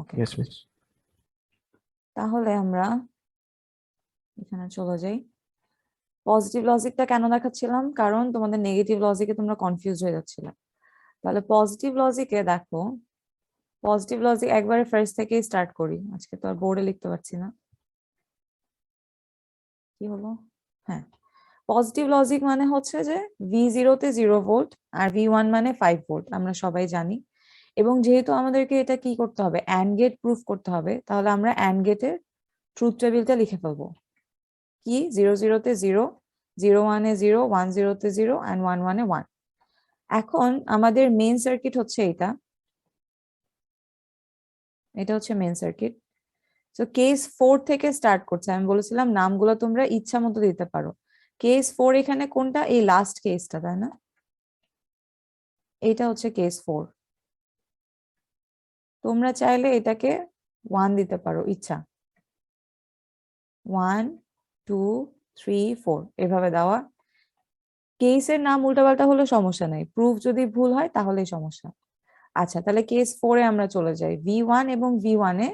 ওকে, Yes, miss. তাহলে আমরা এখানে চলে যাই। পজিটিভ লজিকটা কেন দেখাচ্ছিলাম, কারণ তোমাদের নেগেটিভ লজিকে তোমরা কনফিউজ হয়ে যাচ্ছিলে। তাহলে পজিটিভ লজিকে দেখো, পজিটিভ লজিক একবারে ফার্স্ট থেকেই স্টার্ট করি, আজকে তো আর বোর্ডে লিখতে পারছি না। কি হলো, হ্যাঁ, পজিটিভ লজিক মানে হচ্ছে যে V0 তে 0 ভোল্ট আর V1 মানে 5 ভোল্ট, আমরা সবাই জানি। এবং যেহেতু আমাদেরকে এটা কি করতে হবে, অ্যান্ড গেট প্রুফ করতে হবে, তাহলে আমরা অ্যান্ড গেটের ট্রুথ টেবিলটা লিখে ফেলবো। কি, 0 0 তে 0, 0 1 এ 0, 1 0 তে 0 and 1 1 এ 1। এখন আমাদের মেইন সার্কিট হচ্ছে এটা হচ্ছে মেইন সার্কিট। তো কেস 4 থেকে স্টার্ট করছে, আমি বলেছিলাম নামগুলো তোমরা ইচ্ছা মতো দিতে পারো। কেস 4 এখানে কোনটা, এই লাস্ট কেসটা, তাই না? এটা হচ্ছে কেস 4। তোমরা চাইলে এটাকে 1 দিতে পারো ইচ্ছা, 1 2 3 4 এভাবে দেওয়া। কেসের নাম উল্টাপাল্টা হলে সমস্যা নাই, প্রুফ যদি ভুল হয় তাহলেই সমস্যা। আচ্ছা, তাহলে কেস 4 এ আমরা চলে যাই। V1 এবং V1 এ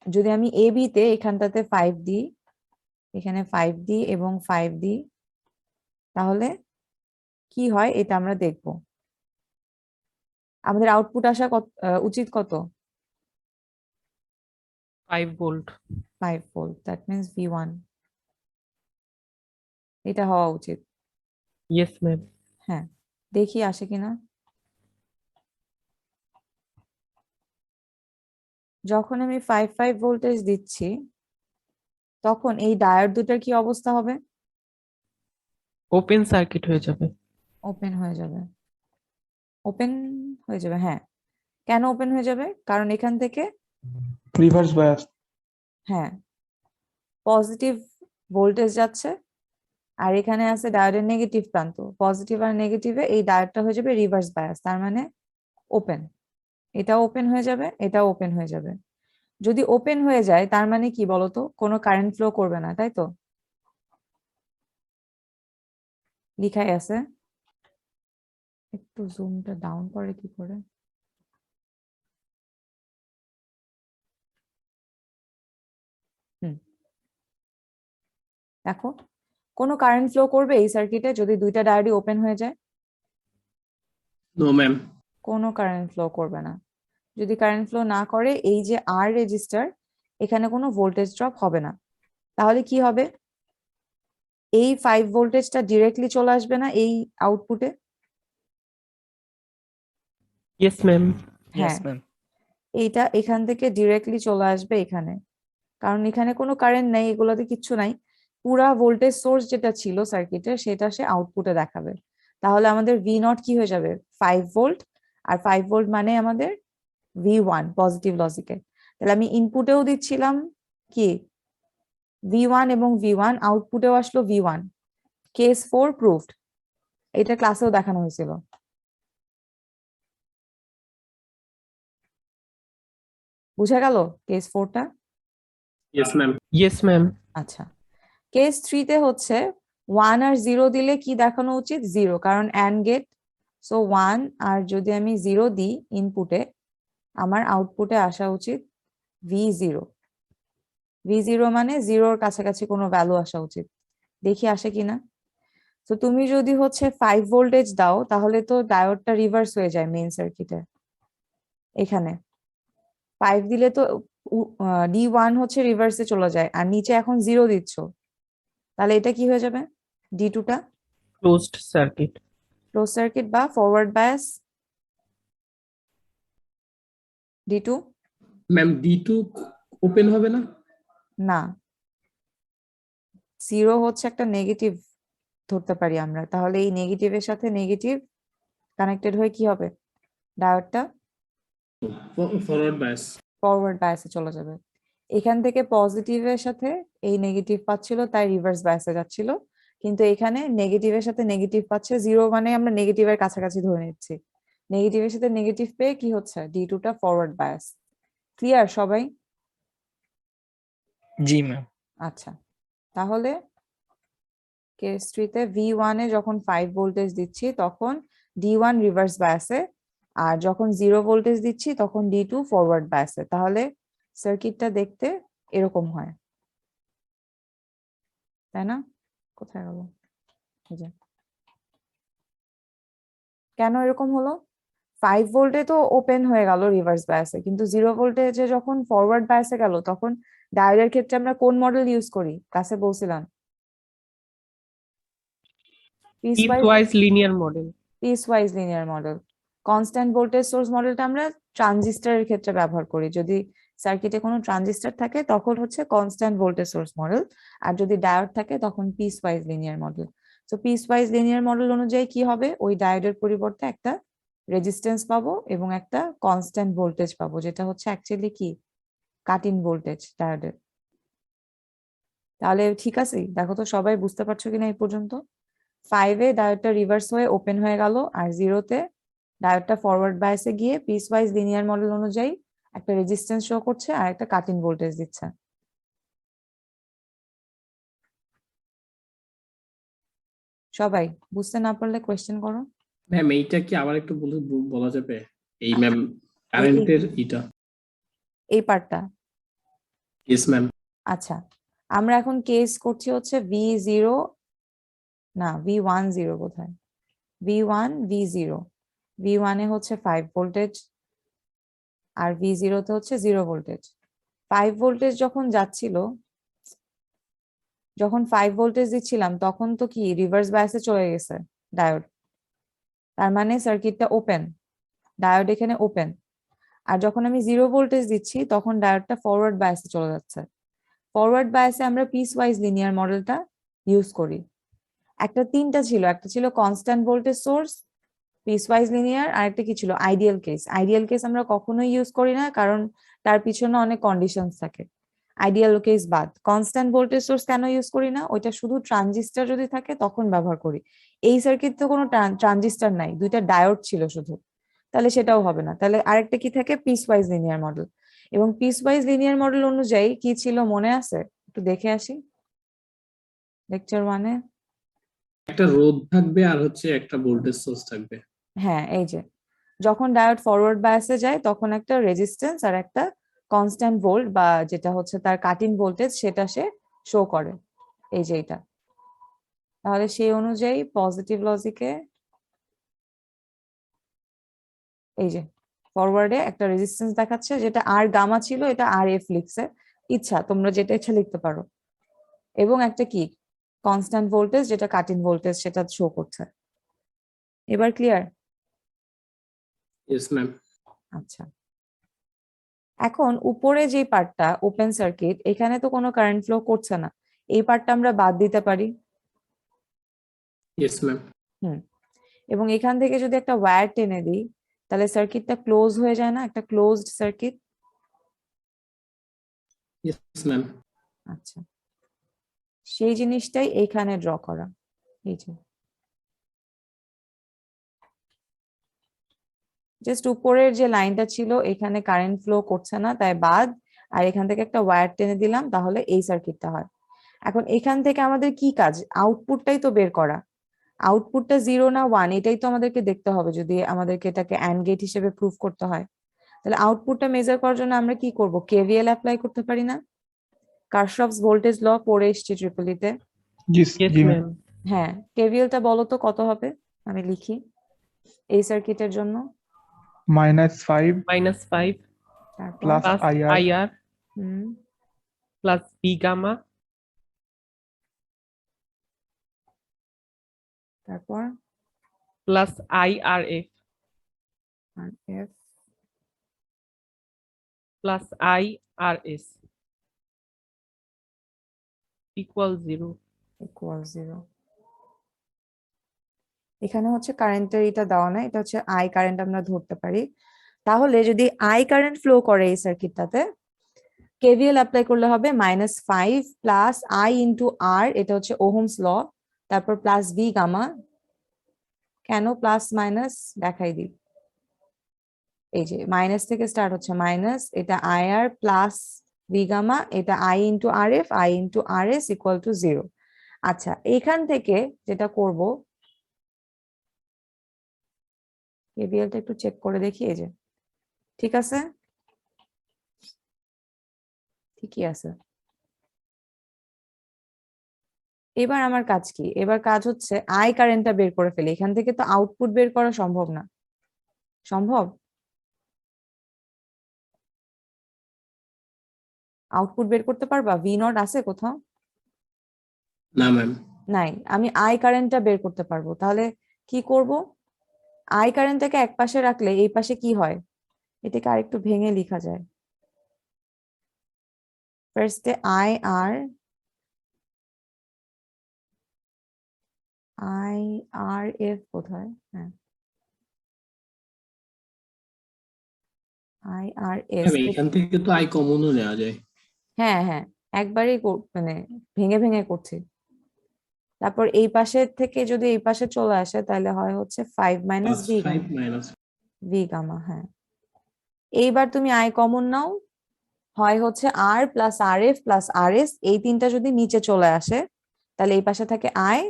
যদি আমি এ বি তে এখানটাতে 5 দিই, এখানে 5 দিই এবং 5 দিই, তাহলে কি হয় এটা আমরা দেখব। আমাদের আউটপুট আসা উচিত কত? 5 volt. 5 volt, that means V1 এটা হওয়া উচিত। Yes ma'am. হ্যাঁ, দেখি আসে কিনা। যখন আমি 5 ভোল্টেজ দিচ্ছি, তখন এই ডায়োড দুটার কি অবস্থা হবে? ওপেন সার্কিট হয়ে যাবে। ওপেন হয়ে যাবে, ওপেন হয়ে যাবে। হ্যাঁ, কেন ওপেন হয়ে যাবে? কারণ এখান থেকে Reverse bias. হ্যাঁ পজিটিভ ভোল্টেজ যাচ্ছে, আর এখানে আছে ডায়োডের নেগেটিভ প্রান্ত। পজিটিভ আর নেগেটিভে এই ডায়োডটা হয়ে যাবে রিভার্স বায়াস, তার মানে ওপেন। এটাও ওপেন হয়ে যাবে, এটাও ওপেন হয়ে যাবে। যদি ওপেন হয়ে যায় তার মানে কি বলতো, কোনো কারেন্ট ফ্লো করবে না, তাই তো? লিখাই আছে, একটু জুমটা ডাউন করে কি করে। দেখো, কোনো কারেন্ট ফ্লো করবে এই সার্কিটে যদি দুইটা ডায়োডই ওপেন হয়ে যায়? No ma'am. কোনো কারেন্ট ফ্লো করবে না। যদি কারেন্ট ফ্লো না করে, এই যে আর রেজিস্টার, এখানে কোনো ভোল্টেজ ড্রপ হবে না। তাহলে কি হবে, এই 5 ভোল্টেজটা ডিরেক্টলি চলে আসবে না এই আউটপুটে? Yes ma'am. হ্যাঁ, এইটা এখান থেকে ডিরেক্টলি চলে আসবে এখানে, কারণ এখানে কোনো কারেন্ট নেই, এগুলোতে কিচ্ছু নাই। পুরা ভোল্টেজ সোর্স যেটা ছিল সার্কিটে সেটা সে আউটপুটে দেখাবে। তাহলে আমাদের V0 কি হয়ে যাবে, 5 ভোল্ট। আর 5 ভোল্ট মানে আমাদের V1 পজিটিভ লজিকে। তাহলে আমি ইনপুটেও দিচ্ছিলাম কি V1 এবং V1, আউটপুটেও আসলো V1। কেস 4 প্রুভড, এটা ক্লাসেও দেখানো হয়েছিল। বুঝা গেল কেস 4টা? Yes ma'am. Yes ma'am. আচ্ছা, কেস 3 তে হচ্ছে 1 আর 0 দিলে কি দেখানো উচিত, 0, কারণ অ্যান্ড গেট। সো 1 আর যদি আমি 0 দিই ইনপুটে, আমার আউটপুটে আসা উচিত V0। V0 মানে 0-র কাছাকাছি কোনো ভ্যালু আসা উচিত, দেখি আসে কিনা। তো তুমি যদি হচ্ছে 5 ভোল্টেজ দাও, তাহলে তো ডায়োডটা রিভার্স হয়ে যায় মেইন সার্কিটে। এখানে 5 দিলে তো D1 হচ্ছে রিভার্সে চলে যায়, আর নিচে এখন 0 দিচ্ছ, তাহলে এটা কি হয়ে যাবে, D2টা ক্লোজড সার্কিট। ক্লোজ সার্কিট বা forward bias. D2 ma'am D2 open হবে না? না, 0 হচ্ছে একটা নেগেটিভ ধরতে পারি আমরা, তাহলে এই নেগেটিভের সাথে নেগেটিভ কানেক্টেড হয়ে কি হবে, ডায়োডটা ফরওয়ার্ড বায়াস। ফরওয়ার্ড বায়াসে চলে যাবে। এখান থেকে পজিটিভের সাথে এই নেগেটিভ পাচ্ছিল, তাই রিভার্স বায়াসে যাচ্ছিল। কিন্তু এখানে নেগেটিভের সাথে নেগেটিভ পাচ্ছে, 0 মানে আমরা নেগেটিভের কাছাকাছি ধরে নিচ্ছি। নেগেটিভের সাথে নেগেটিভ পেয়ে কি হচ্ছে, D2টা ফরওয়ার্ড বায়াস। ক্লিয়ার সবাই? জি ম্যাম। আচ্ছা, তাহলে কেস 3 তে V1 এ যখন 5 ভোল্টেজ দিচ্ছি, তখন D1 রিভার্স বায়াসে, আর যখন 0 ভোল্টেজ দিচ্ছি তখন D2 ফরওয়ার্ড বায়াসে, তাহলে সার্কিটটা দেখতে এরকম হয়, তাই না? কোথায় গেল? এই যে কেন এরকম হলো? 5 ভোল্টে তো ওপেন হয়ে গেল রিভার্স বায়াসে, কিন্তু 0 ভোল্টেজে যখন ফরওয়ার্ড বায়াসে গেল তখন ডায়োডের ক্ষেত্রে আমরা কোন মডেল ইউজ করি? ক্লাসে বলছিলাম piecewise linear model. Piecewise linear model. Constant voltage source মডেলটা আমরা ট্রানজিস্টরের ক্ষেত্রে ব্যবহার করি, যদি সার্কিটে কোনো ট্রানজিস্টর থাকে তখন হচ্ছে কনস্ট্যান্ট ভোল্টেজ সোর্স মডেল, আর যদি ডায়োড থাকে তখন পিসওয়াইজ লিনিয়ার মডেল। তো পিসওয়াইজ লিনিয়ার মডেল অনুযায়ী কি হবে, ওই ডায়োডের পরিবর্তে একটা রেজিস্ট্যান্স পাবো এবং একটা কনস্ট্যান্ট ভোল্টেজ পাবো, যেটা হচ্ছে অ্যাকচুয়ালি কি কাট ইন ভোল্টেজ ডায়োডের। তাহলে ঠিক আছে, দেখো তো সবাই বুঝতে পারছো কিনা এই পর্যন্ত? 5-এ ডায়োডটা রিভার্স হয়ে ওপেন হয়ে গেল, আর 0-তে ডায়োডটা ফরওয়ার্ড বায়াসে গিয়ে পিসওয়াইজ লিনিয়ার মডেল অনুযায়ী একটা রেজিস্ট্যান্স শো করছে আর একটা কাট ইন ভোল্টেজ দিচ্ছে। সবাই বুঝতে না পারলে কোয়েশ্চেন করো। ম্যাম এইটা কি আবার একটু বলা যাবে? এই ম্যাম কারেন্টের এটা। এই পার্টটা ইয়েস ম্যাম। আচ্ছা, আমরা এখন কেস করছি হচ্ছে V0 না V10 কোথায়, V1 V0। V1 এ হচ্ছে 5 ভোল্টেজ আর V0 তে হচ্ছে 0 ভোল্টেজ। 5 ভোল্টেজ যখন যাচ্ছিল, যখন 5 ভোল্টেজ দিচ্ছিলাম তখন তো কি রিভার্স বায়াসে চলে গেছে ডায়োড, তার মানে সার্কিটটা ওপেন, ডায়োড এখানে ওপেন। আর যখন আমি 0 ভোল্টেজ দিচ্ছি তখন ডায়োডটা ফরওয়ার্ড বায়াসে চলে যাচ্ছে। ফরওয়ার্ড বায়াসে আমরা পিস ওয়াইজ লিনিয়ার মডেলটা ইউজ করি। একটা তিনটা ছিল, একটা ছিল constant voltage source, piecewise linear, আর একটা কি ছিল আইডিয়াল কেস। আইডিয়াল কেস আমরা কখনোই ইউজ করি না, কারণ তার পিছনে অনেক কন্ডিশনস থাকে। আইডিয়াল কেস বাদ। কনস্ট্যান্ট ভোল্টেজ সোর্স কেন ইউজ করি না? ওইটা শুধু ট্রানজিস্টর যদি থাকে তখন ব্যবহার করি। এই সার্কিট তো কোনো ট্রানজিস্টর নাই, দুইটা ডায়োড ছিল শুধু, তাহলে সেটাও হবে না। তাহলে আরেকটা কি থাকে, পিস ওয়াইজ লিনিয়ার মডেল। এবং পিস ওয়াইজ লিনিয়ার মডেল অনুযায়ী কি ছিল মনে আছে? একটু দেখে আসি লেকচার 1-এ। একটা রোধ থাকবে আর হচ্ছে একটা ভোল্টেজ সোর্স থাকবে। হ্যাঁ, এই যে যখন ডায়োড ফরওয়ার্ড বায়াসে যায় তখন একটা রেজিস্ট্যান্স আর একটা কনস্ট্যান্ট ভোল্ট বা যেটা হচ্ছে তার কাট ইন ভোল্টেজ সেটা সে শো করে, এই যে এটা। তাহলে সেই অনুযায়ী পজিটিভ লজিকে এই যে ফরওয়ার্ডে একটা রেজিস্ট্যান্স দেখাচ্ছে, যেটা আর গামা ছিল, এটা আর এফ লিখছে, ইচ্ছা তোমরা যেটা ইচ্ছা লিখতে পারো। এবং একটা কি কনস্ট্যান্ট ভোল্টেজ যেটা কাট ইন ভোল্টেজ সেটা শো করছে। এবার ক্লিয়ার? Yes ma'am. আচ্ছা, এখন উপরে যে পার্টটা ওপেন সার্কিট, এখানে তো কোনো কারেন্ট ফ্লো করছে না, এই পার্টটা আমরা বাদ দিতে পারি। Yes ma'am. এবং এখান থেকে যদি একটা ওয়্যার টেনে দিই তাহলে সার্কিটটা ক্লোজ হয়ে যায় না, একটা ক্লোজড সার্কিট। Yes ma'am. আচ্ছা, সেই জিনিসটাই এইখানে ড্র করা। এই যে জাস্ট উপরের যে লাইনটা ছিল এখানে কারেন্ট ফ্লো করছে না তাই বাদ, আর এখান থেকে একটা ওয়্যার টেনে দিলাম, তাহলে এই সার্কিটটা হয়। এখন এখান থেকে আমাদের কি কাজ? আউটপুটটাই তো বের করা। আউটপুটটা 0 না 1 এটাই তো আমাদেরকে দেখতে হবে যদি আমাদেরকে এটাকে অ্যান্ড গেট হিসেবে প্রুফ করতে হয়। তাহলে আউটপুটটা মেজার করার জন্য আমরা কি করব? কেভিএল অ্যাপ্লাই করতে পারি না? কারশফস ভোল্টেজ ল পড়ে এসেছি ট্রিপলিতে। Yes, Yes, জি ma'am. হ্যাঁ, কেভিএলটা বলো তো কত হবে, আমি লিখি এই সার্কিটের জন্য। -5 -5 তারপর plus plus IR IR hmm, plus B gamma তারপর plus IRF আর F plus IRS equal 0. Equal 0। এখানে হচ্ছে কারেন্টের এটা দেওয়া নাই, এটা হচ্ছে আই কারেন্ট আমরা ধরতে পারি। তাহলে যদি আই কারেন্ট ফ্লো করে এই সার্কিটটাতে, কেভিএল অ্যাপ্লাই করলে হবে -5 প্লাস আই ইন্টু আর, এটা হচ্ছে ওহমস ল, তারপর প্লাস ভি গামা। কেন প্লাস মাইনাস দেখাই দিই, এই যে মাইনাস থেকে স্টার্ট হচ্ছে মাইনাস, এটা I R plus V gamma, এটা I into R F, I into R S equal to 0। আচ্ছা, এখান থেকে যেটা করব, কেভিএলটা একটু চেক করে দেখি, এই যে ঠিক আছে, ঠিকই আছে। এবার আমার কাজ কি? এবার কাজ হচ্ছে আই কারেন্টটা বের করে ফেলি। এখান থেকে তো আউটপুট বের করা সম্ভব না। সম্ভব? আউটপুট বের করতে পারবা? ভি নট আছে কোথাও? না ম্যাম। নাই। আমি আই কারেন্টটা বের করতে পারবো। তাহলে কি করব? আই কারেন্টটাকে এক পাশে রাখলে এই পাশে কি হয়? এটাকে আরেকটু ভেঙে লেখা যায়। ফার্স্টে আই আর এফ কোথায়? হ্যাঁ, আই আর এস। ম্যাম এখান থেকে তো আই কমনও নেওয়া যায়। হ্যাঁ হ্যাঁ, একবারেই মানে ভেঙে ভেঙে করছি। তারপর এই পাশে থেকে যদি এই পাশে চলে আসে তাহলে হয় হচ্ছে 5 minus plus V 5 gamma. Minus. V gamma, হ্যাঁ। এইবার তুমি আই কমন নাও, হয় হচ্ছে R plus R F plus R S, এই তিনটা যদি নিচে চলে আসে তাহলে এই পাশে থাকে আই,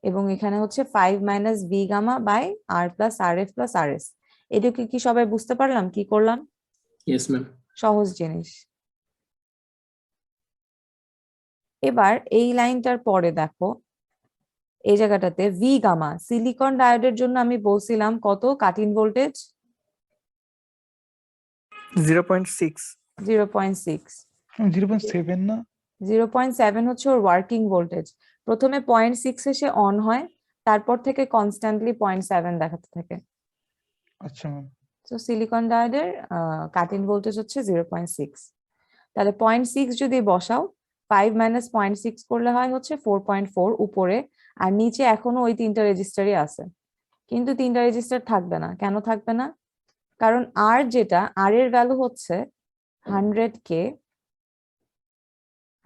এবং এখানে হচ্ছে 5 minus V gamma by R plus R F plus R S. এটুকু কি সবাই বুঝতে পারলাম কি করলাম? Yes ma'am. সহজ জিনিস। এবার এই লাইনটার পরে দেখো, এই জায়গাটাতে ভি গামা সিলিকন ডায়োডের জন্য আমি বলছিলাম কত কাট ইন ভোল্টেজ? 0.6 0.6। 0.7 না? 0.7 হচ্ছে ওর ওয়ার্কিং ভোল্টেজ। প্রথমে 0.6 এসে অন হয়, তারপর থেকে কনস্ট্যান্টলি 0.7 দেখাতে থাকে। আচ্ছা ম্যাম। তো সিলিকন ডায়োডের কাট ইন ভোল্টেজ হচ্ছে 0.6। তাহলে 0.6 যদি বসাও, 5 মাইনাস 0.6 করলে হয় হচ্ছে 4.4 উপরে, আর নিচে এখনো ওই তিনটা রেজিস্টারই আছে। কিন্তু তিনটা রেজিস্টার থাকবে না। কেন থাকবে না? কারণ আর যেটা, আর এর ভ্যালু হচ্ছে 100K।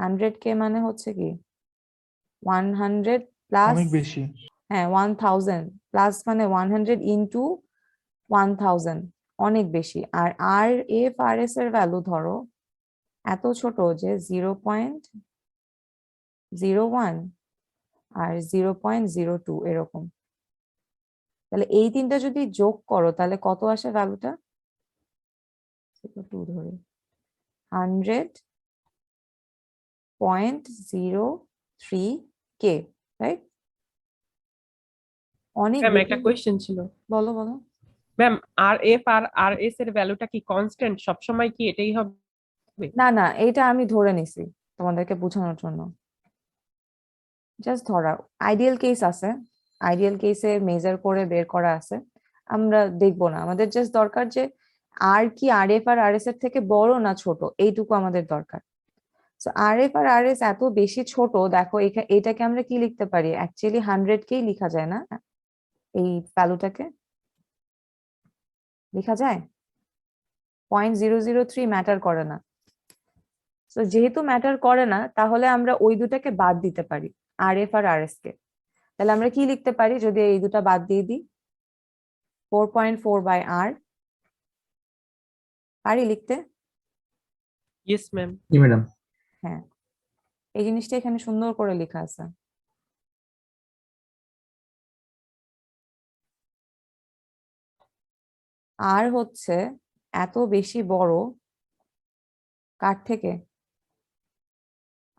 100K মানে হচ্ছে কি 100 প্লাস, অনেক বেশি। হ্যাঁ 1000 প্লাস মানে 100 ইন্টু 1000, অনেক বেশি। আর আর এফ আর এস এর ভ্যালু ধরো এত ছোট যে 0.01 আর 0.02 এরকম। তাহলে এই তিনটা যদি যোগ করো তাহলে কত আসে ভ্যালুটা? 2 ধরে 100.03K, রাইট? অনেক ম্যাম বেশি। একটা কোয়েশ্চেন ছিল। বলো বলো। ম্যাম আর এফ আর আর এস এর ভ্যালুটা কি কনস্ট্যান্ট সবসময়, কি এটাই হবে? না না, এটা আমি ধরে নিছি তোমাদেরকে বোঝানোর জন্য। জাস্ট ধরা, আইডিয়াল কেস আছে, আইডিয়াল কেসে মেজার করে বের করা আছে, আমরা দেখবো না। আমাদের জাস্ট দরকার যে আর কি আর এফ আর আর এস এর থেকে বড় না ছোট, এইটুকু আমাদের দরকার। সো আর এফ আর আর এস এত বেশি ছোট, দেখো এটাকে আমরা কি লিখতে পারি? অ্যাকচুয়ালি 100কেই লিখা যায় না? এই ভ্যালুটাকে লেখা যায়? 0.003 ম্যাটার করে না। তো যেহেতু ম্যাটার করে না, তাহলে আমরা ওই দুটাকে বাদ দিতে পারি, আর এফ আর আর এস কে। তাহলে আমরা কি লিখতে পারি যদি এই দুটা বাদ দিয়ে দিই? 4.4 বাই আর, পারি লিখতে? Yes ma'am. জি ম্যাডাম। হ্যাঁ, এই জিনিসটা এখানে সুন্দর করে লেখা আছে। আর হচ্ছে এত বেশি বড় কার থেকে?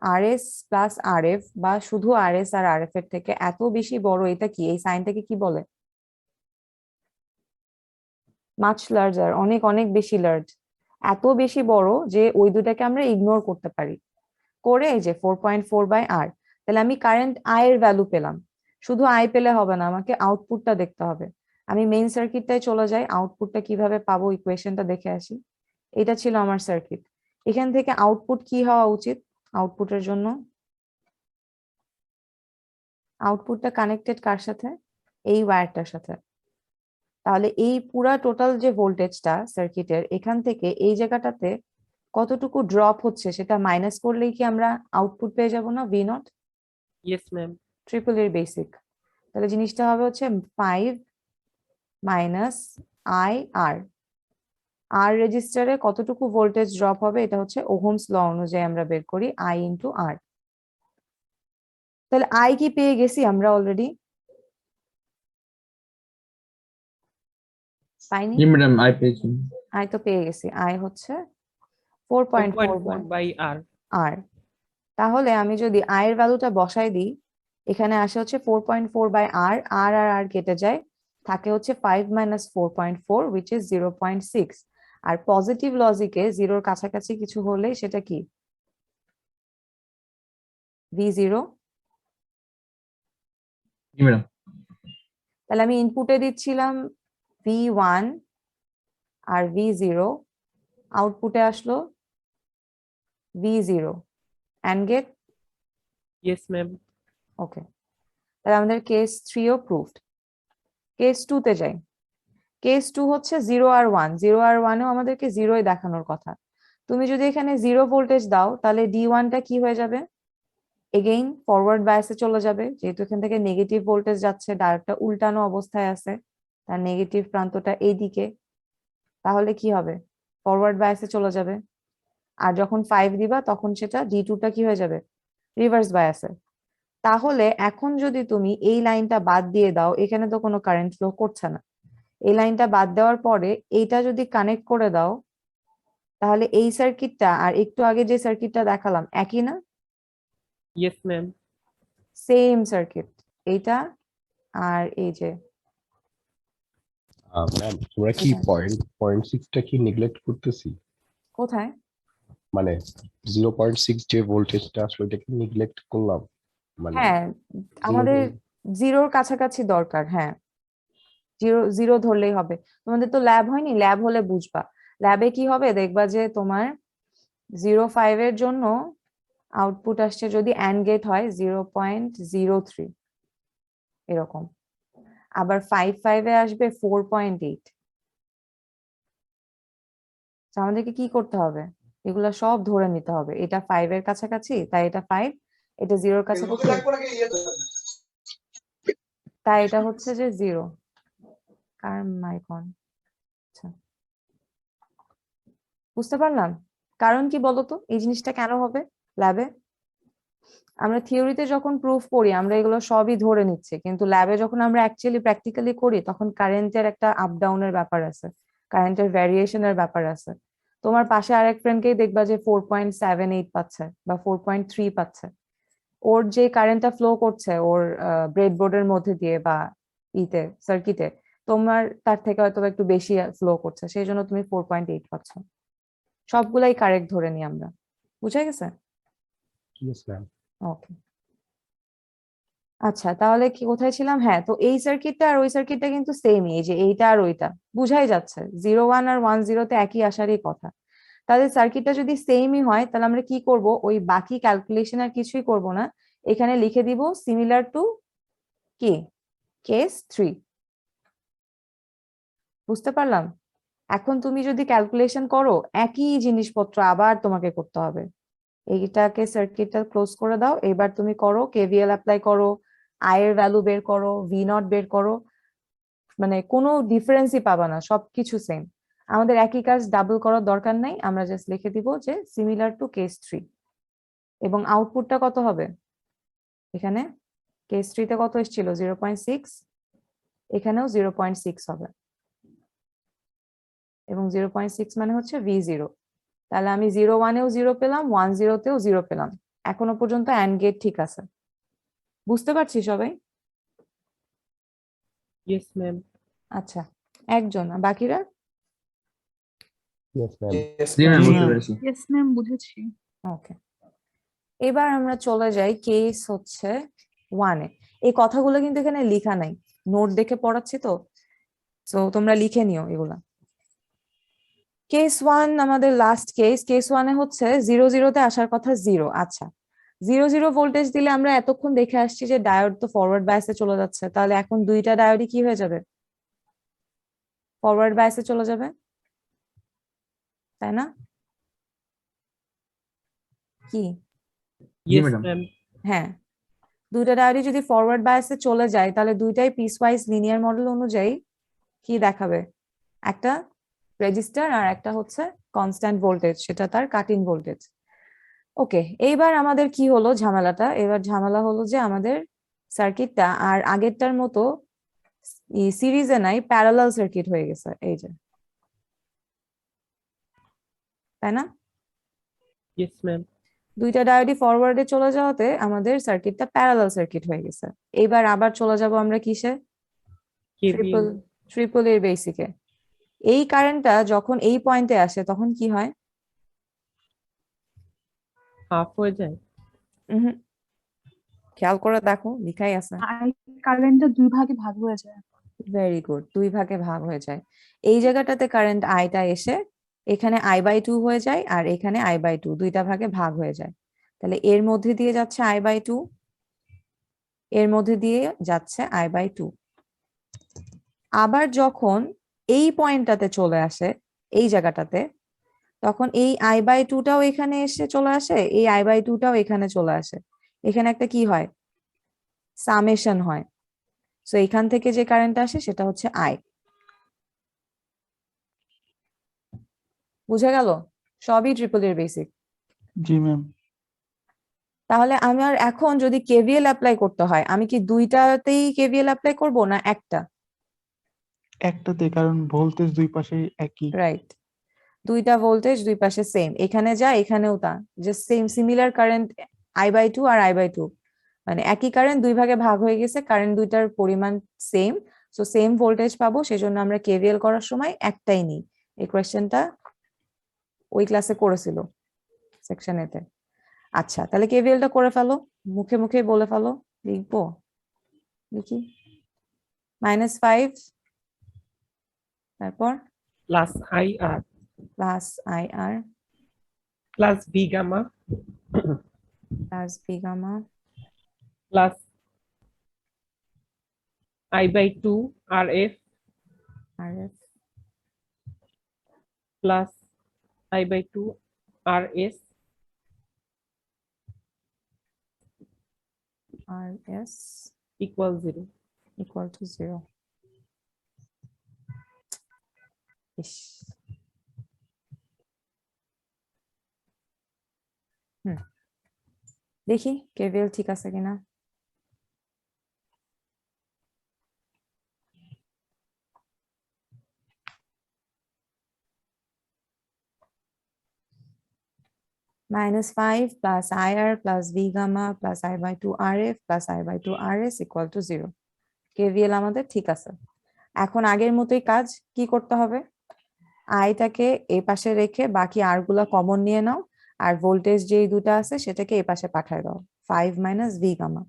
আর এস প্লাস আর এফ, বা শুধু আর এস আর আর এফ এর থেকে এত বেশি বড়। এটা কি, এই সাইনটাকে কি বলে? মাচ লার্জার, অনেক অনেক বেশি লার্জ। এত বেশি বড় যে ওই দুটাকে আমরা ইগনোর করতে পারি করে এই যে 4.4 বাই আর। তাহলে আমি কারেন্ট আই এর ভ্যালু পেলাম। শুধু আই পেলে হবে না, আমাকে আউটপুটটা দেখতে হবে। আমি মেইন সার্কিটটায় চলে যাই, আউটপুটটা কিভাবে পাবো ইকুয়েশনটা দেখে আসি। এটা ছিল আমার সার্কিট। এখান থেকে আউটপুট কি হওয়া উচিত? আউটপুটের জন্য আউটপুটটা কানেক্টেড কার সাথে? এই ওয়্যারটার সাথে। তাহলে এই পুরা টোটাল যে ভোল্টেজটা সার্কিটের, এখান থেকে এই জায়গাটাতে কতটুকু ড্রপ হচ্ছে সেটা মাইনাস করলেই কি আমরা আউটপুট পেয়ে যাব না? V naught. Yes ma'am. Triple এর বেসিক। তাহলে জিনিসটা হবে হচ্ছে 5 মাইনাস আই আর। আর রেজিস্টারে কতটুকু ভোল্টেজ ড্রপ হবে এটা হচ্ছে ওহমস ল অনুযায়ী আমরা বের করি, আই ইন্টু আর। তাহলে আই কি পেয়ে গেছি আমরা অলরেডি? পাইনি? জি ম্যাডাম আই পেয়েছি। আই তো পেয়ে গেছি, আই হচ্ছে 4.4 4.4 বাই আর। আর। তাহলে আমি যদি আই এর ভ্যালুটা বসাই দিই, এখানে আসে হচ্ছে 4.4 বাই আর, আর আর আর কেটে যায়, থাকে হচ্ছে 5 মাইনাস 4.4 which is 0.6। আর পজিটিভ লজিকে জিরোর কাছাকাছি কিছু হলে সেটা কি v0। জি ম্যাডাম। তাহলে আমি ইনপুটে দিচ্ছিলাম v1 আর v0, আউটপুটে আসলো v0 and gate. Yes ma'am. Okay, তাহলে আমাদের কেস 3ও প্রুভড। কেস 2 তে যাই। কেস 2 হচ্ছে 0 আর 1, 0 আর 1এও আমাদেরকে জিরোই দেখানোর কথা। তুমি যদি এখানে 0 ভোল্টেজ দাও তাহলে D1টা কি হয়ে যাবে, এগেইন ফরওয়ার্ড বায়াসে চলে যাবে, যেহেতু এখান থেকে নেগেটিভ ভোল্টেজ যাচ্ছে, ডায়োডটা উল্টানো অবস্থায় আছে, তার নেগেটিভ প্রান্তটা এইদিকে, তাহলে কি হবে, ফরওয়ার্ড বায়াসে চলে যাবে। আর যখন 5 দিবা তখন সেটা D2টা কি হয়ে যাবে, রিভার্স বায়াসে। তাহলে এখন যদি তুমি এই লাইনটা বাদ দিয়ে দাও, এখানে তো কোনো কারেন্ট ফ্লো করছে না, এই লাইনটা বাদ দেওয়ার পরে এইটা যদি কানেক্ট করে দাও, তাহলে এই সার্কিটটা আর একটু আগে যে সার্কিটটা দেখালাম একই না, ইয়েস ম্যাম। সেম সার্কিট এইটা আর এই যে ম্যাম আমরা কি এটা। পয়েন্ট সিক্সটা কি নেগলেক্ট করতেছি? কোথায়? মানে 0.6 যে ভোল্টেজটা আসলে এটা কি নেগলেক্ট করলাম? মানে হ্যাঁ, আমাদের জিরোর কাছাকাছি দরকার। হ্যাঁ, জিরো জিরো ধরলেই হবে। তোমাদের তো ল্যাব হয়নি, ল্যাব হলে বুঝবা। ল্যাবে কি হবে দেখবা যে তোমার 0.5 এর জন্য আউটপুট আসছে, যদি অ্যান্ড গেট হয় 0.03 এরকম, আবার 5.5 এ আসবে 4.8। আমাদেরকে কি করতে হবে, এগুলা সব ধরে নিতে হবে। এটা 5 এর কাছাকাছি তাই এটা 5, এটা 0 এর কাছাকাছি তাই এটা হচ্ছে যে 0। কার মাইক অন? আচ্ছা, বুঝতে পারলাম। কারণ কি বলতো এই জিনিসটা কেন হবে ল্যাবে? আমরা থিওরিতে যখন প্রুফ করি আমরা এগুলো সবই ধরে নিচ্ছি, কিন্তু ল্যাবে যখন আমরা অ্যাকচুয়ালি প্র্যাকটিক্যালি করি তখন কারেন্টের একটা আপ ডাউনের ব্যাপার আছে, কারেন্টের ভ্যারিয়েশনের ব্যাপার আছে। তোমার পাশে আরেক ফ্রেন্ডকেই দেখবা যে 4.78 পাচ্ছে বা 4.3 পাচ্ছে, ওর যে কারেন্টটা ফ্লো করছে ওর ব্রেডবোর্ডের মধ্যে দিয়ে বা ইতে সার্কিটে, তোমার তার থেকে হয়তো একটু বেশি ফ্লো করছে, সেই জন্য তুমি 4.8 পাচ্ছ। সবগুলাই কারেক্ট ধরে নিই আমরা, বুঝা গেছে? Yes ma'am. ওকে, আচ্ছা তাহলে কি কোথায় ছিলাম? হ্যাঁ, তো এই সার্কিটটা আর ওই সার্কিটটা কিন্তু সেমই, এই যে এইটা আর ওইটা বুঝাই যাচ্ছে, 0 1 আর 1 0 তে একই আসারই কথা। তাহলে সার্কিটটা যদি সেমই হয় তাহলে আমরা কি করব, ওই বাকি ক্যালকুলেশন আর কিছুই করব না, এখানে লিখে দিব সিমিলার টু কি, কেস 3। বুঝতে পারলাম? এখন তুমি যদি ক্যালকুলেশন করো একই জিনিসপত্র আবার তোমাকে করতে হবে। এইটাকে সার্কিটটা ক্লোজ করে দাও, এবার তুমি করো কেভিএল অ্যাপ্লাই করো, আই এর ভ্যালু বের করো, ভি নট বের করো, মানে কোনো ডিফারেন্সই পাবা না, সবকিছু সেম। আমাদের একই কাজ ডাবল করার দরকার নাই, আমরা জাস্ট লিখে দিব যে সিমিলার টু কেস 3। এবং আউটপুটটা কত হবে, এখানে কেস 3 তে কত এসেছিল 0.6, এখানেও 0.6 হবে, এবং 0.6 মানে হচ্ছে v0। তাহলে আমি 0 1 এও 0 পেলাম, 1 0 তেও 0 পেলাম। এখনো পর্যন্ত অ্যান্ড গেট ঠিক আছে, বুঝতে পারছি সবাই? Yes ma'am. আচ্ছা, একজন, আর বাকিরা? Yes ma'am. জি ম্যাম বুঝতে পেরেছি। ইয়েস ম্যাম, বুঝেছি। ওকে, এবার আমরা চলে যাই কেস হচ্ছে 1 এ। এই কথাগুলো কিন্তু এখানে লেখা নাই, নোট দেখে পড়াচ্ছি তো, তো তোমরা লিখে নিও এগুলা। কেস 1 আমাদের লাস্ট কেস। কেস 1 এ হচ্ছে 0 0 তে আসার কথা 0। আচ্ছা, 0 0 ভোল্টেজ দিলে আমরা এতক্ষণ দেখে আসছি যে ডায়োড তো ফরওয়ার্ড বায়াসে চলে যাচ্ছে, তাহলে এখন দুইটা ডায়োডই কি হয়ে যাবে, ফরওয়ার্ড বায়াসে চলে যাবে, তাই না? কি? Yes madam. ম্যাম। হ্যাঁ, দুইটা ডায়োডই যদি ফরওয়ার্ড বায়াসে চলে যায় তাহলে দুইটাই পিসওয়াইজ লিনিয়ার মডেল অনুযায়ী কি দেখাবে, একটা রেজিস্টার আর একটা হচ্ছে কনস্ট্যান্ট ভোল্টেজ, সেটা তার কাট ইন ভোল্টেজ। ওকে, এইবার আমাদের কি হলো ঝামেলাটা, এবার ঝামেলা হলো যে আমাদের সার্কিটটা আর আগেরটার মতো সিরিজে নাই, প্যারালাল সার্কিট হয়ে গেছে, এই যে, তাই না? Yes ma'am. দুইটা ডায়োডই ফরওয়ার্ডে চলে যাওয়াতে আমাদের সার্কিটটা প্যারালাল সার্কিট হয়ে গেছে। এইবার আবার চলে যাব আমরা কিসে? ট্রিপল ট্রিপল এর বেসিকে। এই কারেন্টটা যখন এই পয়েন্টে আসে তখন কি হয়? হাফ হয়ে যায়। উহুম, খেয়াল করে দেখো, লিখাই আছে। আই কারেন্টটা দুই ভাগে ভাগ হয়ে যায়। ভেরি গুড, দুই ভাগে ভাগ হয়ে যায়। এই জায়গাটাতে কারেন্ট আইটা এসে এখানে I/2 হয়ে যায়, আর এখানে I/2, দুইটা ভাগে ভাগ হয়ে যায়। তাহলে এর মধ্যে দিয়ে যাচ্ছে I/2, এর মধ্যে দিয়ে যাচ্ছে I/2। আবার যখন এই পয়েন্টটাতে চলে আসে, এই জায়গাটাতে, তখন এই I/2টাও এখানে এসে চলে আসে, এই I/2টাও এখানে চলে আসে। এখানে একটা কি হয়? সামেশন হয়। সো এখান থেকে যে কারেন্ট আসে সেটা হচ্ছে I। বুঝে গেল? সবই ট্রিপল এর বেসিক। জি ম্যাম। তাহলে আমার এখন যদি কেভিএল অ্যাপ্লাই করতে হয়, আমি কি দুইটাতেই কেভিএল অ্যাপ্লাই করব না একটা? একটাতে, কারণ ভোল্টেজ দুই পাশে একই। রাইট, দুইটা ভোল্টেজ দুই পাশে সেম, এখানে যা এখানেও তা, যে সেম সিমিলার কারেন্ট I/2 আর I/2, মানে একই কারেন্ট দুই ভাগে ভাগ হয়ে গেছে, কারেন্ট দুইটার পরিমাণ সেম, সো সেম ভোল্টেজ পাবো, সেজন্য আমরা কেভিএল করার সময় একটাই নিই। এই কোয়েশ্চেনটা ওই ক্লাসে করেছিল সেকশন এতে। আচ্ছা, তাহলে কেভিএলটা করে ফেলো, মুখে মুখে বলে ফেলো। লিখবো, লিখি। -5, তারপর plus IR plus IR plus V gamma plus V gamma plus I/2 RF RF plus I/2 RS RS equal 0. equal to 0. ইস, দেখি কেভিএল ঠিক আছে কিনা। -5 plus IR plus V gamma plus I/2 RF plus I/2 RS equal to 0. KVL আমাদের ঠিক আছে। এখন আগের মতোই কাজ কি করতে হবে? আইটাকে এই পাশে রেখে বাকি আর গুলা কমন নিয়ে নাও, আর ভোল্টেজ যেই দুটো আছে সেটাকে এই পাশে পাঠায় দাও, 5 মাইনাস V গামা।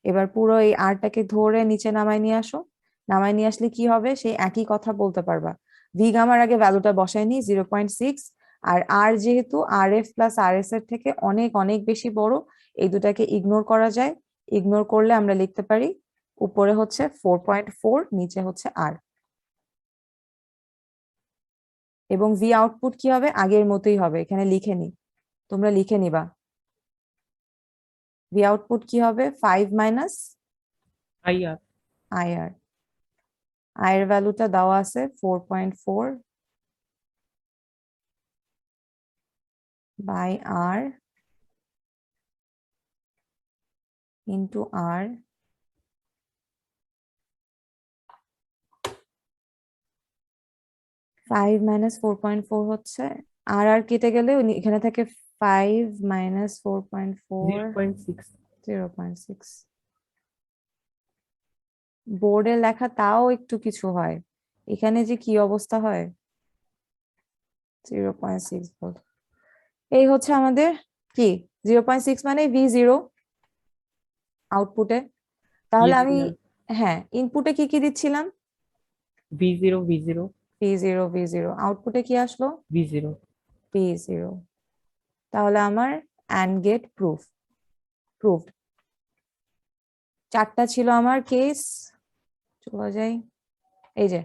এবার পুরো এই আরটাকে ধরে নিচে নামায় নিয়ে আসো। নামায় নিয়ে আসলে কি হবে? সেই একই কথা বলতে পারবা। V গামার আগে ভ্যালুটা বসাই নি 0.6, আর আর যেহেতু RF প্লাস RS এর থেকে অনেক অনেক বেশি বড়, এই দুটাকে ইগনোর করা যায়। ইগনোর করলে আমরা লিখতে পারি উপরে হচ্ছে 4.4, নিচে হচ্ছে R। এবং ভি আউটপুট কি হবে? আগের মতোই হবে, এখানে লিখে নি, তোমরা লিখে নিবা। ভি আউটপুট কি হবে? 5 মাইনাস IR IR। I এর ভ্যালুটা দেওয়া আছে 4.4 by R into R। Five minus 4.4 হচ্ছে, আর আর কেটে গেলে এখানে থাকে 5 মাইনাস 4.4 0.6. 0.6। বোর্ডে লেখা তাও একটু কিছু হয়, এখানে যে কি অবস্থা হয়। 0.6 ভোল্ট, এই হচ্ছে আমাদের কি 0.6 মানে V0 আউটপুটে। তাহলে Yes, আমি ma'am. হ্যাঁ ইনপুটে কি কি দিচ্ছিলাম? V0 V0 আউটপুটে কি আসলো? V0. V0। তাহলে আমার AND গেট প্রুফড। চারটা ছিল আমার কেস, চলে যাই, এই যে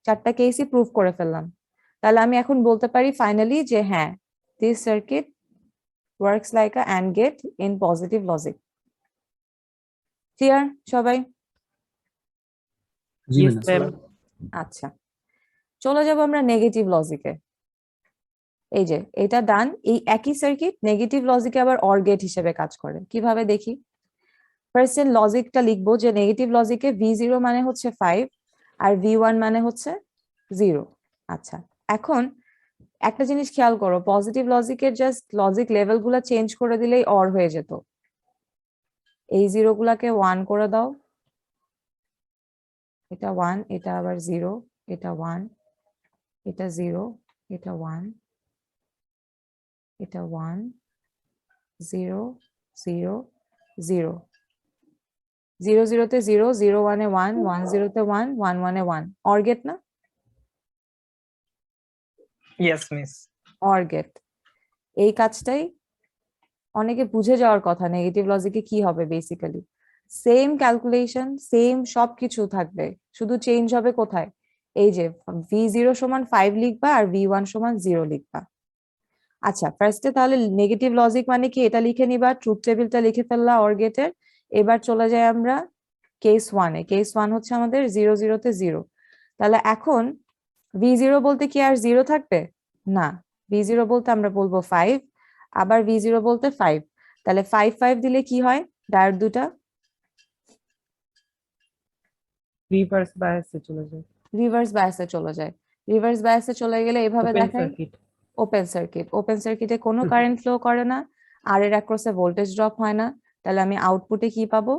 চারটা কেসই প্রুফ করে ফেললাম। তাহলে আমি এখন বলতে পারি ফাইনালি যে হ্যাঁ, this circuit works like a AND get in positive logic. Clear সবাই? জি Yes, ম্যাডাম। ma'am. আচ্ছা, চলে যাব আমরা নেগেটিভ লজিকে। এই যে এটা ডান, এই একই সার্কিট নেগেটিভ লজিকে আবার অর গেট হিসেবে কাজ করে। কিভাবে দেখি? ফার্স্ট এর লজিকটা লিখবো যে নেগেটিভ লজিকে V0 মানে হচ্ছে 5 আর V1 মানে হচ্ছে 0। আচ্ছা, এখন একটা জিনিস খেয়াল করো, পজিটিভ লজিকের জাস্ট লজিক লেভেল গুলা চেঞ্জ করে দিলেই অর হয়ে যেত। এই 0 গুলাকে 1 করে দাও, এটা 1, এটা আবার 0, এটা 1, এটা 0, এটা 1, এটা 1, 0, 0, 0, 0 0 তে 0, 0 1 এ 1, 1 0 তে 1, 1 1 এ 1, অর গেট না? Yes miss. Or gate. এই কাজটাই অনেকে বুঝে যাওয়ার কথা, নেগেটিভ লজিকে কি হবে বেসিক্যালি সেম ক্যালকুলেশন, সেম সবকিছু থাকবে, শুধু চেঞ্জ হবে কোথায়, এই যে V0 সমান 5 লিখবা আর V1 সমান 0 লিখবা। আচ্ছা, ফার্স্টে তাহলে নেগেটিভ লজিক মানে কি এটা লিখে নিবা, ট্রুথ টেবিলটা লিখে ফেললা অর গেটের। এবার চলে যাই আমরা কেস 1 এ। কেস 1 হচ্ছে আমাদের 0 0 তে 0। তাহলে এখন V0 বলতে কি আর 0 থাকবে না, V0 বলতে আমরা বলবো 5, আবার V0 বলতে 5। তাহলে 5 5 দিলে কি হয়, ডায়োড দুটা রিভার্স বায়াসে চলে যায়। রিভার্স বায়াসে চলে যায়। রিভার্স বায়াসে চলে গেলে এভাবে ওপেন দেখায় সার্কিট। Open circuit. ওপেন সার্কিটে কোনো কারেন্ট ফ্লো করে না, আর এর অ্যাক্রসে ভোল্টেজ ড্রপ হয় না। তাহলে আমি আউটপুটে কি পাবো,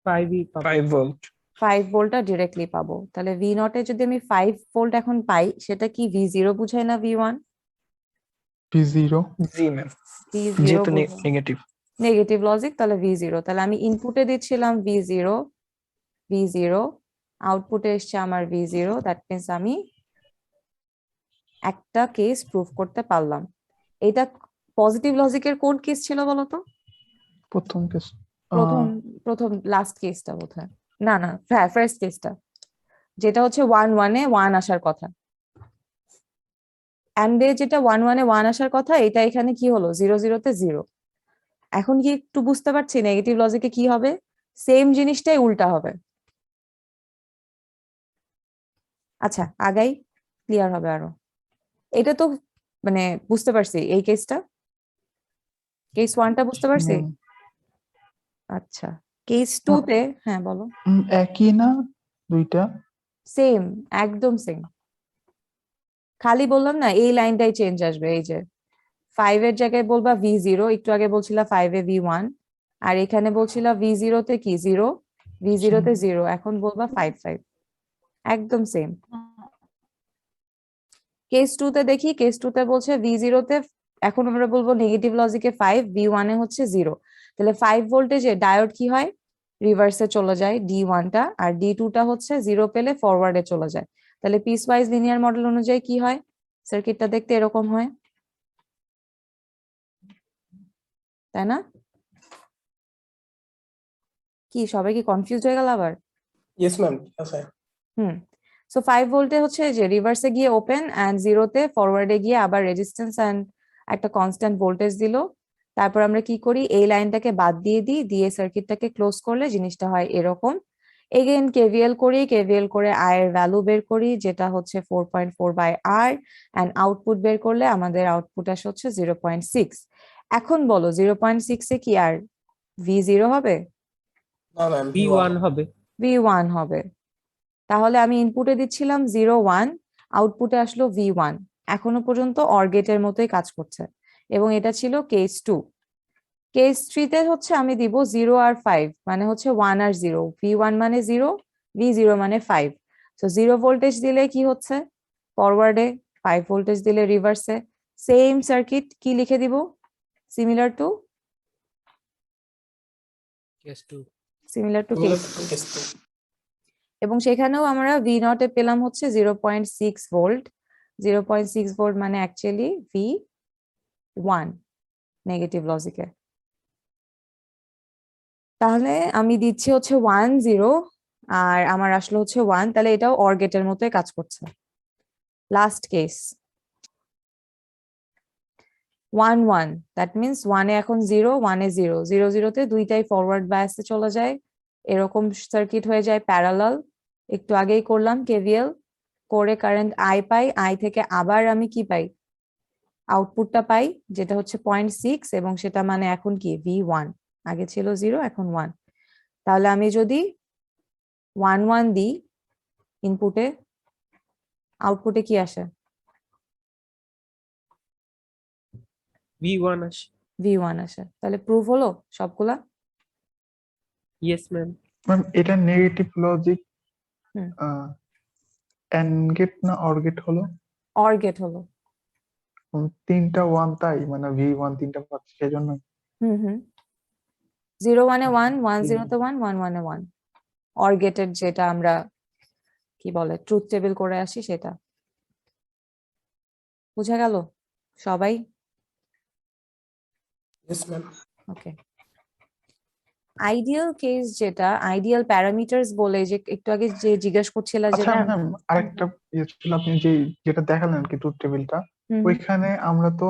5 পাবো। 5 ভোল্ট। 5 ভোল্টটা ডিরেক্টলি পাবো। তাহলে V0 এ যদি আমি 5 ভোল্ট এখন পাই, সেটা কি V0 বুঝায় না V1? V0 জি ম্যাম, V0 যেহেতু নেগেটিভ। নেগেটিভ লজিক, তাহলে V0। তাহলে আমি ইনপুটে দিচ্ছিলাম V0, V0, আউটপুটে এসছে আমার V0। দ্যাট মিন্স আমি একটা কেস প্রুফ করতে পারলাম। এটা পজিটিভ লজিকের কোন কেস ছিল বলতো? প্রথম কেস। প্রথম প্রথম লাস্ট কেসটা বোধহয়, না না হ্যাঁ ফার্স্ট কেসটা, যেটা হচ্ছে 1 1 এ 1 আসার কথা। এন্ডে যেটা 1 1 এ 1 আসার কথা, এটা এখানে কি হলো 0 0 তে 0। এখন কি একটু বুঝতে পারছি নেগেটিভ লজিকে কি হবে, সেম জিনিসটাই উল্টা হবে। আচ্ছা, আগাই, ক্লিয়ার হবে আরো। এটা তো মানে বুঝতে পারছি, এই কেসটা, কেস 1টা বুঝতে পারছি। আচ্ছা, কেস 2 তে হ্যাঁ বলো। একই না দুইটা? সেম, একদম সেম। খালি বললাম না এই লাইনটাই চেঞ্জ আসবে, এই যে 5 এর জায়গায় বলবা V0, একটু আগে বলছিলা 5 এ V1, আর এখানে বলছিলা V0 তে কি 0, V0 তে 0, এখন বলবা 5 5, একদম সেম। কেস 2 তে দেখি, কেস 2 তে বলছে V0 তে, এখন আমরা বলবো নেগেটিভ লজিকে 5, V1 এ হচ্ছে 0। তাহলে 5 ভোল্টেজে ডায়োড কি হয়, রিভার্সে চলে যায় D1 টা, আর D2 টা হচ্ছে 0 পেলে ফরওয়ার্ডে চলে যায়। তাহলে পিস ওয়াইজ লিনিয়ার মডেল অনুযায়ী কি হয়, সার্কিটটা দেখতে এরকম হয়, তাই না? কি সবাই কি কনফিউজ হয়ে গেল আবার? ইয়েস ম্যাম, আছে। সো 5 ভোল্টে হচ্ছে যে রিভার্সে গিয়ে ওপেন, এন্ড 0 তে ফরওয়ার্ডে গিয়ে আবার রেজিস্ট্যান্স এন্ড একটা কনস্ট্যান্ট ভোল্টেজ দিল। তারপর আমরা কি করি, এই লাইনটাকে বাদ দিয়ে দিই, দিয়ে সার্কিটটাকে ক্লোজ করলে জিনিসটা হয় এরকম। এগেইন কেভিএল করি, কেভিএল করে আই এর ভ্যালু বের করি, যেটা হচ্ছে 4.4/R, এন্ড আউটপুট বের করলে আমাদের আউটপুট আসে হচ্ছে 0.6। এখন বলো 0.6 এ কি আর V0 হবে? না ম্যাম, V1 হবে। V1 হবে। তাহলে আমি ইনপুটে দিচ্ছিলাম 0 1, আউটপুটে আসলো V1। এখনো পর্যন্ত অর গেটের মতোই কাজ করছে, এবং এটা ছিল কেস 2। কেস 3 তে হচ্ছে আমি দিব 0 আর 5, মানে হচ্ছে 1 আর 0, V1 মানে 0, V0 মানে 5। তো 0 ভোল্টেজ দিলে কি হচ্ছে ফরওয়ার্ডে, 5 ভোল্টেজ দিলে রিভার্সে। সেম সার্কিট, কি লিখে দিব, সিমিলার টু কেস 2। কেস 2। এবং সেখানেও আমরা V0 এ পেলাম হচ্ছে 0.6 ভোল্ট। 0.6 ভোল্ট মানে অ্যাকচুয়ালি V1 নেগেটিভ লজিকে। তাহলে আমি দিচ্ছি হচ্ছে 1 0, আর আমার আসলো হচ্ছে 1, তাহলে এটাও অর গেটের মতোই কাজ করছে। লাস্ট কেস 1 1, দ্যাট মিন্স 1 এ এখন 0, 1 এ 0, 0 0 তে দুইটাই ফরওয়ার্ড বায়াসে চলে যায়, এরকম সার্কিট হয়ে যায় প্যারালাল। একটু আগেই করলাম কেভিএল করে, কারেন্ট আই পাই, আই থেকে আবার আমি কি পাই, আউটপুটটা পাই, যেটা হচ্ছে 0.6, এবং সেটা মানে এখন কি V1। আগে ছিল 0 এখন 1। তাহলে আমি যদি 1 1 দিই ইনপুটে, আউটপুটে কি আসে? V1 আসে। V1 আসে। তাহলে প্রুফ হলো সবগুলা? Yes ma'am. ম্যাম এটা negative logic hmm. And gate না অর গেট হলো? অর গেট হলো। তিনটা ওয়ান, তাই মানে V1 তিনটা পাচ্ছি সেজন্য। হুম হুম 0 1 এ 1, 1 হুম। 0 তে 1, 1 1 এ 1। অর গেটের যেটা আমরা কি বলে ট্রুথ টেবিল করে আসি সেটা। বুঝা গেল সবাই? Yes, ma'am. ওকে। আইডিয়াল কেস যেটা, আইডিয়াল প্যারামিটারস বলে যে একটু আগে যে জিজ্ঞেস করছিলা যে আচ্ছা ম্যাম। ম্যাম, আরেকটা ইয়ে ছিল, আপনি যেটা দেখালেন কি ট্রুথ টেবিলটা, হুম, ওইখানে আমরা তো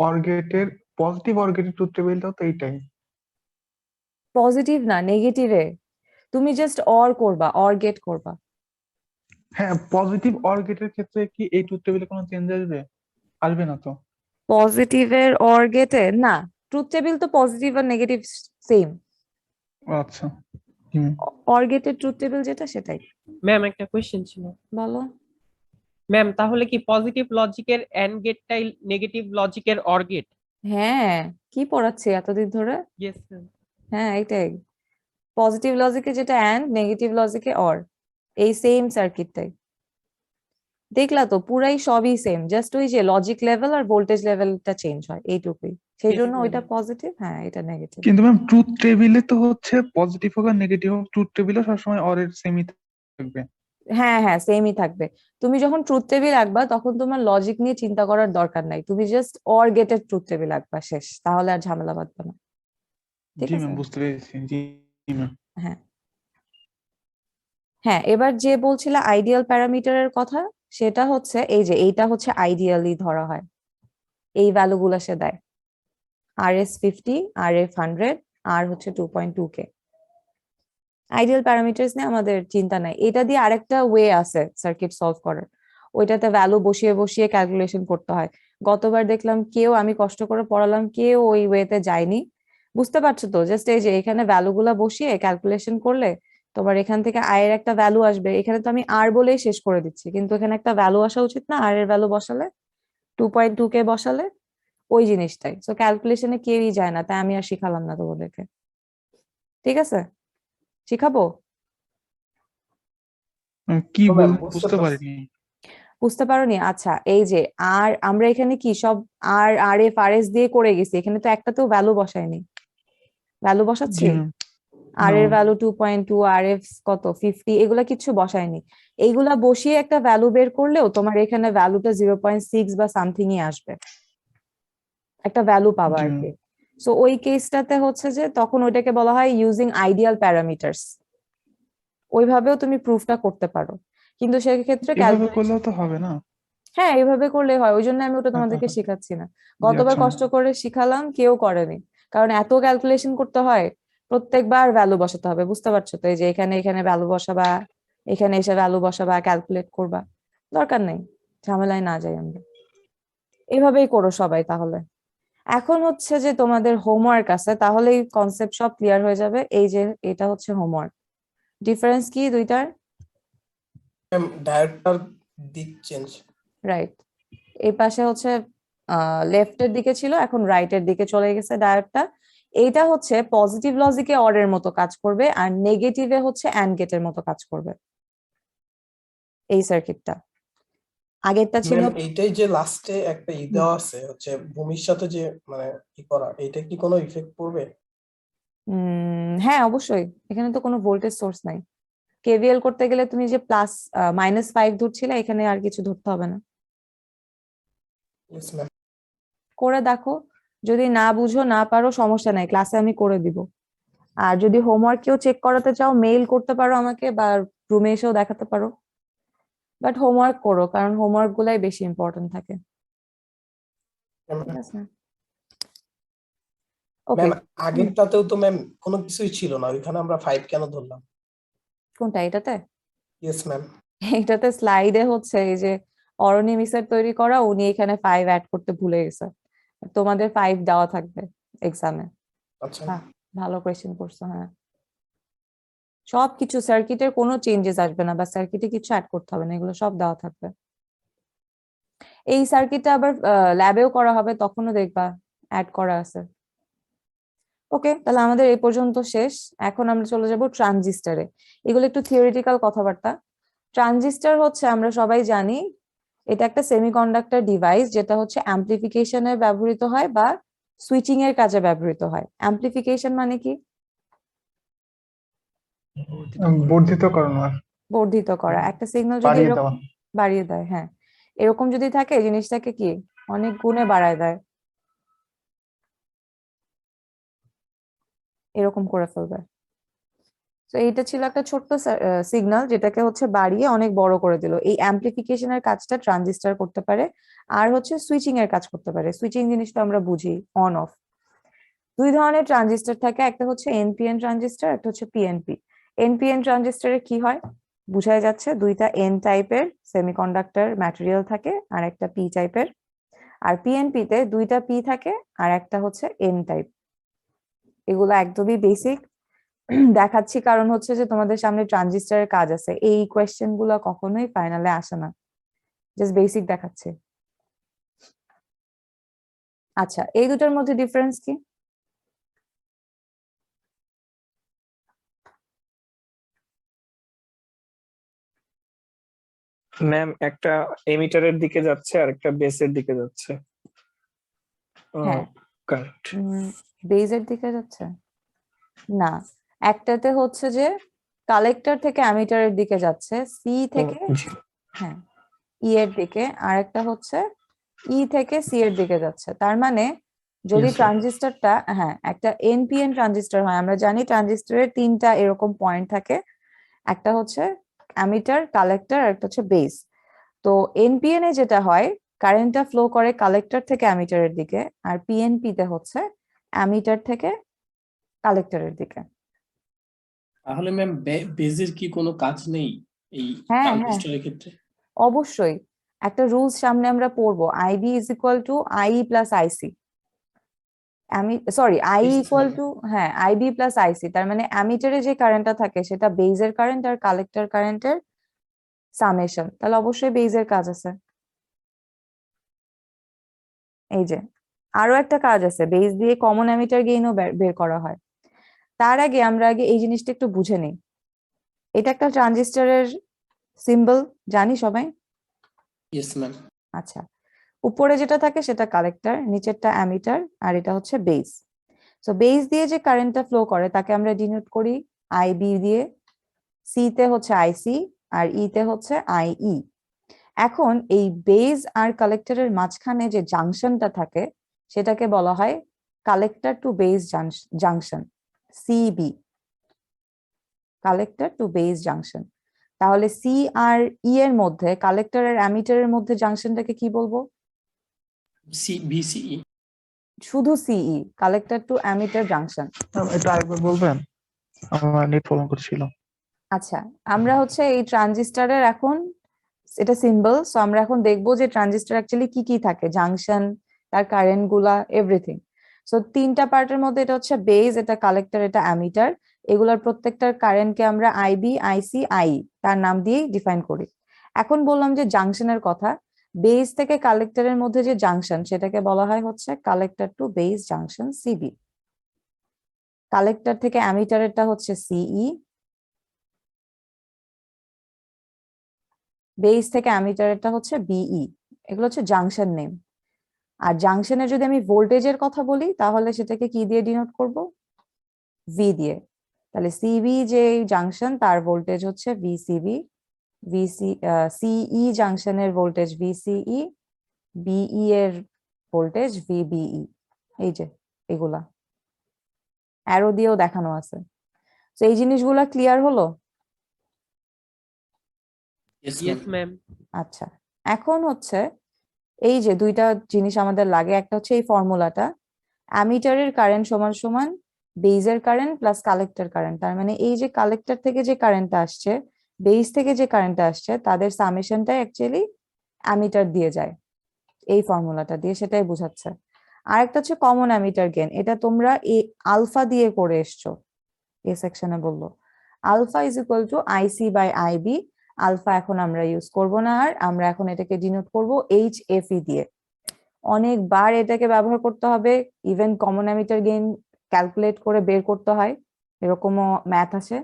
অর গেটের পজিটিভ অর গেটের ট্রুথ টেবিলটাও তো এইটাই। পজিটিভ না নেগেটিভে তুমি জাস্ট অর করবা, অর গেট করবা। হ্যাঁ, পজিটিভ অর গেটের ক্ষেত্রে কি এই ট্রুথ টেবিলে কোনো চেঞ্জ আসবে? আসবে না তো? পজিটিভের অর গেটে না, ট্রুথ টেবিল তো পজিটিভ আর নেগেটিভ সেম। ও আচ্ছা। হুম। অর গেটের ট্রুথ টেবিল যেটা সেটাই। ম্যাম একটা কোশ্চেন ছিল। বলো। ম্যাম তাহলে কি পজিটিভ লজিকের এন্ড গেটটাই নেগেটিভ লজিকের অর গেট? হ্যাঁ, কি পড়াচ্ছি এতদিন ধরে? Yes ma'am. হ্যাঁ এটাই। পজিটিভ লজিকে যেটা অ্যান্ড, নেগেটিভ লজিকে অর, এই সেম সার্কিটটাই। দেখলা তো পুরাই সবই সেম, জাস্ট ওই যে লজিক লেভেল আর ভোল্টেজ লেভেলটা চেঞ্জ হয় এইটুকুই, সেই Yes, জন্য ma'am. ওইটা পজিটিভ, হ্যাঁ এটা নেগেটিভ। কিন্তু ম্যাম ট্রুথ টেবিলে তো হচ্ছে পজিটিভ হোক আর নেগেটিভ হোক, ট্রুথ টেবিলও সবসময় অর এর সেমই থাকবে। হ্যাঁ হ্যাঁ সেমই থাকবে। তুমি যখন ট্রুথ টেবিল আঁকবা তখন তোমার লজিক নিয়ে চিন্তা করার দরকার নাই, তুমি জাস্ট অর গেটের ট্রুথ টেবিল আঁকবা, শেষ। তাহলে আর ঝামেলা বাঁধবে না। ঠিক জি আছে। ম্যাম, বুঝতে পেরেছি। জি ম্যাম। হ্যাঁ হ্যাঁ, এবার যে বলছিল আইডিয়াল প্যারামিটারের কথা, সেটা হচ্ছে এই যে এইটা হচ্ছে আইডিয়ালি ধরা হয়, এই ভ্যালুগুলো সে দেয়। RS 50, RF 100, আর হচ্ছে 2.2K। আইডিয়াল প্যারামিটারস নিয়ে আমাদের চিন্তা নাই। এটা দিয়ে আরেকটা ওয়ে আছে সার্কিট সলভ করার, ওইটাতে ভ্যালু বসিয়ে বসিয়ে ক্যালকুলেশন করতে হয়। গতবার দেখলাম কেউ, আমি কষ্ট করে পড়ালাম, কেউ ওই ওয়েতে যায়নি। বুঝতে পারছো তো? জাস্ট এই যে এখানে ভ্যালুগুলা বসিয়ে ক্যালকুলেশন করলে তোমার এখান থেকে আয়ের একটা ভ্যালু আসবে। এখানে তো আমি আর বলেই শেষ করে দিচ্ছি, কিন্তু এখানে একটা ভ্যালু আসা উচিত না? আর এর ভ্যালু বসালে 2.2K বসালে ওই জিনিসটাই। সো ক্যালকুলেশনে কেউই যায় না, তাই আমি আর শিখালাম না তোমাদেরকে। ঠিক আছে, শিখাবো? কি ও ম্যাম, বুঝতে বুঝতে পারছি। পারিনি। বুঝতে পারোনি? আচ্ছা, এই যে আর আমরা এখানে কি সব আর আর এফ আর এস দিয়ে করে গেছি, এখানে তো একটাতেও ভ্যালু বসাইনি। ভ্যালু বসাচ্ছি? জি ম্যাম। আর এর না। ভ্যালু 2.2, আর এফ কত 50, এগুলা কিছু বসায়নি। এইগুলা বসিয়ে একটা ভ্যালু বের করলেও তোমার এখানে ভ্যালুটা 0.6 বা সামথিংই আসবে, একটা ভ্যালু পাবা জি আর ম্যাম। কি। সো ওই কেসটাতে হচ্ছে যে তখন ওইটাকে বলা হয় ইউজিং আইডিয়াল প্যারামিটারস। ওইভাবেও তুমি প্রুফটা করতে পারো, কিন্তু সেক্ষেত্রে এভাবে ক্যালকুলেশন। করলেও তো হবে না? হ্যাঁ এইভাবে করলে হয়, ওই জন্য আমি ওটা হ্যাঁ, হ্যাঁ, তোমাদেরকে হ্যাঁ। শিখাচ্ছি না। জি গতবার আচ্ছা। কষ্ট করে শিখালাম, কেউ করেনি, কারণ এত ক্যালকুলেশন করতে হয়, প্রত্যেকবার ভ্যালু বসাতে হবে। বুঝতে পারছো তো? এই যে এখানে এখানে ভ্যালু বসাবা, এখানে এসে ভ্যালু বসাবা, ক্যালকুলেট করবা, দরকার নেই, ঝামেলায় না যাই আমরা। এইভাবেই করো সবাই তাহলে। এখন হচ্ছে যে তোমাদের হোমওয়ার্ক আছে, তাহলেই কনসেপ্ট সব ক্লিয়ার হয়ে যাবে। এই যে এটা হচ্ছে হোমওয়ার্ক। ডিফারেন্স কি দুইটার? ম্যাম, ডায়োডটার দিক চেঞ্জ। রাইট, এই পাশে হচ্ছে লেফটের দিকে ছিল, এখন রাইটের দিকে চলে গেছে ডায়োডটা। এইটা হচ্ছে পজিটিভ লজিকে অর এর মতো কাজ করবে, আর নেগেটিভে হচ্ছে অ্যান্ড গেটের মতো কাজ করবে এই সার্কিটটা। আগেরটা ছিল ম্যাম, এইটাই যে লাস্টে একটা দেওয়া আছে হচ্ছে ভূমির সাথে যে মানে করা, এইটা কি কোনো ইফেক্ট পড়বে? হ্যাঁ অবশ্যই, এখানে তো কোনো ভোল্টেজ সোর্স নাই। কেভিএল করতে গেলে তুমি যে -5 ধরছিলে, এখানে আর কিছু ধরতে হবে না। Yes ma'am. করে দেখো, যদি না বুঝো না পারো সমস্যা নাই, ক্লাসে আমি করে দিব। আর যদি হোমওয়ার্ক কেউ চেক করাতে চাও মেইল করতে পারো আমাকে, বা রুমে এসেও দেখাতে পারো। বাট হোমওয়ার্ক করো, কারণ হোমওয়ার্ক গুলাই বেশি ইম্পর্টেন্ট থাকে। ঠিক আছে, ওকে। ম্যাম, আগেরটাতেও তো ম্যাম কোনো কিছুই ছিল না, ওইখানে আমরা 5 কেন ধরলাম? কোনটা? এটাতে? Yes ma'am. এটাতে স্লাইডে হচ্ছে এই যে অরণি মিসের তৈরি করা, উনি এখানে 5 অ্যাড করতে ভুলে গেছে। তোমাদের 5 দেওয়া থাকবে এক্সামে। আচ্ছা। হ্যাঁ ভালো কোয়েশ্চেন করছো, হ্যাঁ। সবকিছু সার্কিটের কোনো চেঞ্জেস আসবে না বা সার্কিটে কিছু অ্যাড করতে হবে না, এগুলো সব দেওয়া থাকবে। এই সার্কিটটা আবার ল্যাবেও করা হবে, তখনও দেখবা অ্যাড করা আছে। ওকে, তাহলে আমাদের এই পর্যন্ত শেষ। এখন আমরা চলে যাব ট্রানজিস্টরে। এগুলো একটু থিওরিটিক্যাল কথাবার্তা। ট্রানজিস্টর হচ্ছে, আমরা সবাই জানি, এটা একটা সেমিকন্ডাক্টর ডিভাইস যেটা হচ্ছে অ্যাম্প্লিফিকেশনে ব্যবহৃত হয় বা সুইচিং এর কাজে ব্যবহৃত হয়। অ্যাম্প্লিফিকেশন মানে কি? বর্ধিত করানো আর বর্ধিত করা। একটা সিগন্যাল যদি বাড়িয়ে এরকম দেওয়া। বাড়িয়ে দেয়, হ্যাঁ, এরকম যদি থাকে জিনিসটাকে কি অনেক গুণে বাড়ায় দেয়, এরকম করে ফেলবে। তো এইটা ছিল একটা ছোট্ট সিগন্যাল যেটাকে হচ্ছে বাড়িয়ে অনেক বড় করে দিল। এই অ্যাম্প্লিফিকেশনের কাজটা ট্রানজিস্টর করতে পারে, আর হচ্ছে সুইচিং এর কাজ করতে পারে। সুইচিং জিনিসটা আমরা বুঝি অন অফ। দুই ধরনের ট্রানজিস্টর থাকে, একটা হচ্ছে এনপিএন ট্রানজিস্টর, একটা হচ্ছে পিএনপি। এনপিএন ট্রানজিস্টরে কি হয় বুঝাই যাচ্ছে, দুইটা এন টাইপের সেমিকন্ডাক্টর ম্যাটেরিয়াল থাকে আর একটা পি টাইপের। আর পিএনপি তে দুইটা পি থাকে আর একটা হচ্ছে এন টাইপ। এগুলো একদমই বেসিক দেখাচ্ছি, কারণ হচ্ছে যে তোমাদের সামনে ট্রানজিস্টরের কাজ আছে, এই কোয়েশ্চেন গুলো কখনোই ফাইনালে আসে না, জাস্ট বেসিক দেখাচ্ছে। আচ্ছা, এই দুটোর মধ্যে ডিফারেন্স কি? ম্যাম একটা এমিটারের দিকে যাচ্ছে আর একটা বেসের দিকে যাচ্ছে। হ্যাঁ, কারেক্ট। বেজের দিকে যাচ্ছে না, একটাতে হচ্ছে যে কালেক্টর থেকে অ্যামিটারের দিকে যাচ্ছে, সি থেকে হ্যাঁ ই এর দিকে, আর একটা হচ্ছে ই থেকে সি এর দিকে যাচ্ছে। তার মানে যদি Yes, sir. ট্রানজিস্টরটা হ্যাঁ একটা এনপিএন ট্রানজিস্টর হয়, আমরা জানি ট্রানজিস্টরের তিনটা এরকম পয়েন্ট থাকে, একটা হচ্ছে অ্যামিটার, কালেক্টর, আর একটা হচ্ছে বেস। তো এনপিএন এ যেটা হয়, কারেন্টটা ফ্লো করে কালেক্টর থেকে অ্যামিটারের দিকে, আর পিএনপি তে হচ্ছে অ্যামিটার থেকে কালেক্টরের দিকে। তাহলে ম্যাম বেজের কি কোনো কাজ নেই এই হ্যাঁ, ট্রানজিস্টরের ক্ষেত্রে? অবশ্যই একটা রুলস সামনে আমরা পড়বো, IB is equal to I plus IC. I Yes, equal ma'am. To হ্যাঁ আইবি প্লাস আইসি। তার মানে অ্যামিটারে যে কারেন্টটা থাকে সেটা বেজের কারেন্ট আর কালেক্টর কারেন্টের সামেশন, তাহলে অবশ্যই বেজের কাজ আছে। এই যে আরো একটা কাজ আছে, বেজ দিয়ে কমন অ্যামিটার গেইনও বের করা হয়। তার আগে আমরা এই জিনিসটা একটু বুঝে নিই। এটা একটা ট্রানজিস্টরের সিম্বল, জানি সবাই। Yes, ma'am. আচ্ছা, উপরে যেটা থাকে সেটা কালেক্টর, নিচেরটা অ্যামিটার, আর এটা হচ্ছে বেস। সো বেস দিয়ে যে কারেন্টটা ফ্লো করে তাকে আমরা ডিনোট করি আইবি দিয়ে, সি তে হচ্ছে আইসি, আর ই তে হচ্ছে আইই। এখন এই বেস আর কালেক্টরের মাঝখানে যে জাংশনটা থাকে সেটাকে বলা হয় collector to base junction, CB, collector to base junction. তাহলে সি আর ই এর মধ্যে, কালেক্টর আর অ্যামিটারের মধ্যে জাংশনটাকে কি বলবো? VCE. শুধু সিই, কালেক্টর টু অ্যামিটার জাংশন। এটা আরেকবার বলবেন, আমার নেট প্রবলেম করছিল। আচ্ছা, আমরা হচ্ছে এই ট্রানজিস্টরের এখন এটা সিম্বল, সো আমরা এখন দেখবো যে ট্রানজিস্টর অ্যাকচুয়ালি কি কি থাকে, জাংশন, তার কারেন্ট গুলা, এভরিথিং। সো তিনটা পার্টের মধ্যে এটা হচ্ছে বেস, এটা কালেক্টর, এটা অ্যামিটার। এগুলোর প্রত্যেকটার কারেন্টকে আমরা আইবি, আইসি, আই তার নাম দিয়েই ডিফাইন করি। এখন বললাম যে জাংশনের কথা, বেস থেকে কালেক্টরের মধ্যে যে জাংশন সেটাকে বলা হয় হচ্ছে collector to base junction, CB. Collector থেকে অ্যামিটারেরটা হচ্ছে সিই, বেস থেকে অ্যামিটারেরটা হচ্ছে বিই। এগুলো হচ্ছে জাংশন নেম। আর জাংশনের যদি আমি ভোল্টেজের কথা বলি তাহলে সেটাকে কি দিয়ে ডিনোট করব? ভি দিয়ে। তাহলে সিবি যে জাংশন তার ভোল্টেজ হচ্ছে ভিসিবি, সিই জাংশনের ভোল্টেজ ভিসিই, বিই এর ভোল্টেজ ভিবিই। এই যে এগুলা অ্যারো দিয়েও দেখানো আছে। তো এই জিনিসগুলা ক্লিয়ার হলো? Yes, yes ma'am. ম্যাম। আচ্ছা, এখন হচ্ছে এই যে দুইটা জিনিস আমাদের লাগে, একটা হচ্ছে এই ফর্মুলাটা, অ্যামিটারের কারেন্ট সমান সমান বেজের কারেন্ট প্লাস কালেক্টর কারেন্ট। তার মানে এই যে কালেক্টর থেকে যে কারেন্টটা আসছে, বেজ থেকে যে কারেন্টটা আসছে, তাদের সামেশনটাই অ্যাকচুয়ালি অ্যামিটার দিয়ে যায়, এই ফর্মুলাটা দিয়ে সেটাই বোঝাচ্ছে। আরেকটা হচ্ছে কমন অ্যামিটার গেইন, এটা তোমরা এই আলফা দিয়ে করে এসছো, এই সেকশনে বললো alpha is equal to IC by IB. Alpha এখন আমরা ইউজ করব না, আর আমরা এখন এটাকে ডিনোট করব HFE দিয়ে। অনেকবার এটাকে ব্যবহার করতে হবে, even common ammeter gain calculate করে বের করতে হয়, এরকমও ম্যাথ আছে।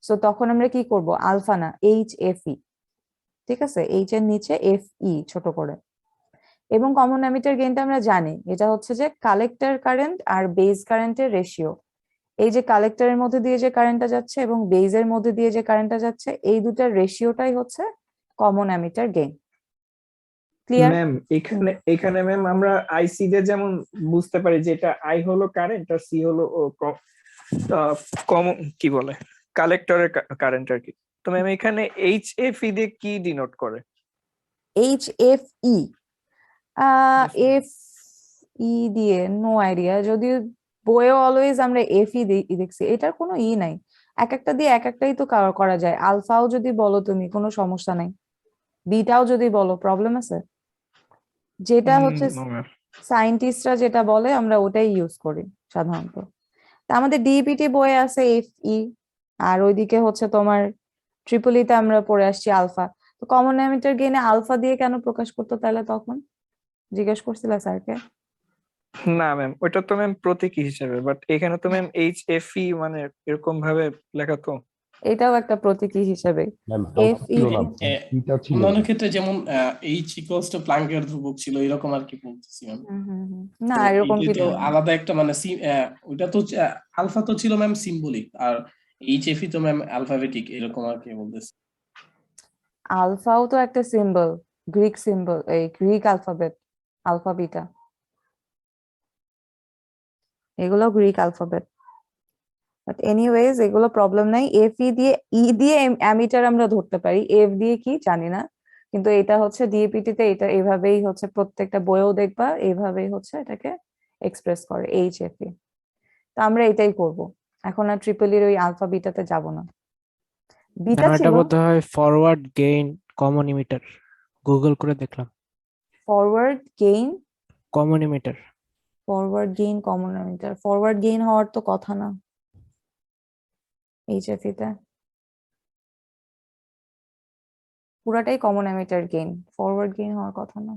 সো তখন আমরা কি করব, আলফা না HFE, ঠিক আছে, এইচ এর নিচে FE ছোট করে। এবং কমন অ্যামিটার গেইনটা আমরা জানি, এটা হচ্ছে যে কালেক্টর কারেন্ট আর বেজ কারেন্টের রেশিও। এই যে কালেক্টরের মধ্যে দিয়ে যে কারেন্টটা যাচ্ছে এবং বেজের মধ্যে দিয়ে যে কারেন্টটা যাচ্ছে, এই দুটার রেশিওটাই হচ্ছে common ammeter gain. Clear? Ma'am এখানে ম্যাম আমরা আইসি দিয়ে যেমন বুঝতে পারি যে এটা আই হলো কারেন্ট আর সি হলো কমন কি বলে কালেক্টরের কারেন্ট আর কি। তো ম্যাম এখানে HFE দিয়ে কি ডিনোট করে? HFE FE দিয়ে নো আইডিয়া, যদিও বইয়ে অলওয়েজ আমরা FE দেখছি, এটার কোনো নাই, এক একটা দিয়ে এক একটাই তো করা যায়। আলফাও যদি বলো তুমি কোনো সমস্যা নাই, বিটাও যদি বলো প্রবলেম আছে, যেটা হচ্ছে No, ma'am. সায়েন্টিস্টরা যেটা বলে আমরা ওটাই ইউজ করি সাধারণত। তা আমাদের ডিপিটি বইয়ে আছে FE, আর ওইদিকে হচ্ছে তোমার ট্রিপলিতে আমরা পড়ে আসছি আলফা। তো কমন অ্যামিটার গেইনে আলফা দিয়ে কেন প্রকাশ করতো তাহলে, তখন জিজ্ঞেস করছিল স্যারকে? না ম্যাম, ওটা তো ম্যাম প্রতীকী হিসেবে, বাট এখানে তো ম্যাম HFE মানে এরকম ভাবে লেখা তো। এটাও একটা প্রতীকী হিসেবে। ম্যাম FE ছিল না, এটা ছিল না। অন্যান্য ক্ষেত্রে যেমন H ইকুয়ালস টু প্লাঙ্কের ধ্রুবক ছিল, এরকম আর কি বলতেছি ম্যাম। না তো এরকম এইটা কিছু তো না। আলাদা একটা মানে ওইটা তো আলফা তো ছিল ম্যাম সিম্বলিক, আর HFE তো ম্যাম অ্যালফাবেটিক, এরকম আর কি বলতেছি। আলফাও তো একটা সিম্বল, গ্রিক সিম্বল, এই গ্রিক অ্যালফাবেট, আলফা বিটা, এগুলো গ্রিক অ্যালফাবেট। বাট এনিওয়েজ এগুলো প্রবলেম নাই। FE দিয়ে দিয়ে অ্যামিটার আমরা ধরতে পারি, F দিয়ে কি জানি না, কিন্তু এটা হচ্ছে ডিএপিটি তে এটা এভাবেই হচ্ছে, প্রত্যেকটা বইয়েও দেখবা এইভাবেই হচ্ছে এটাকে এক্সপ্রেস করে HFE। তো আমরা এটাই করব, এখন আর ট্রিপলির ওই আলফা বিটাতে যাব না। বিটা এটা ছিল বোধহয় forward gain common emitter, Google করে দেখলাম। Forward gain common emitter. Common ammeter, forward gain হওয়ার তো কথা না HFE তে, পুরাটাই common ammeter gain, forward gain হওয়ার কথা না।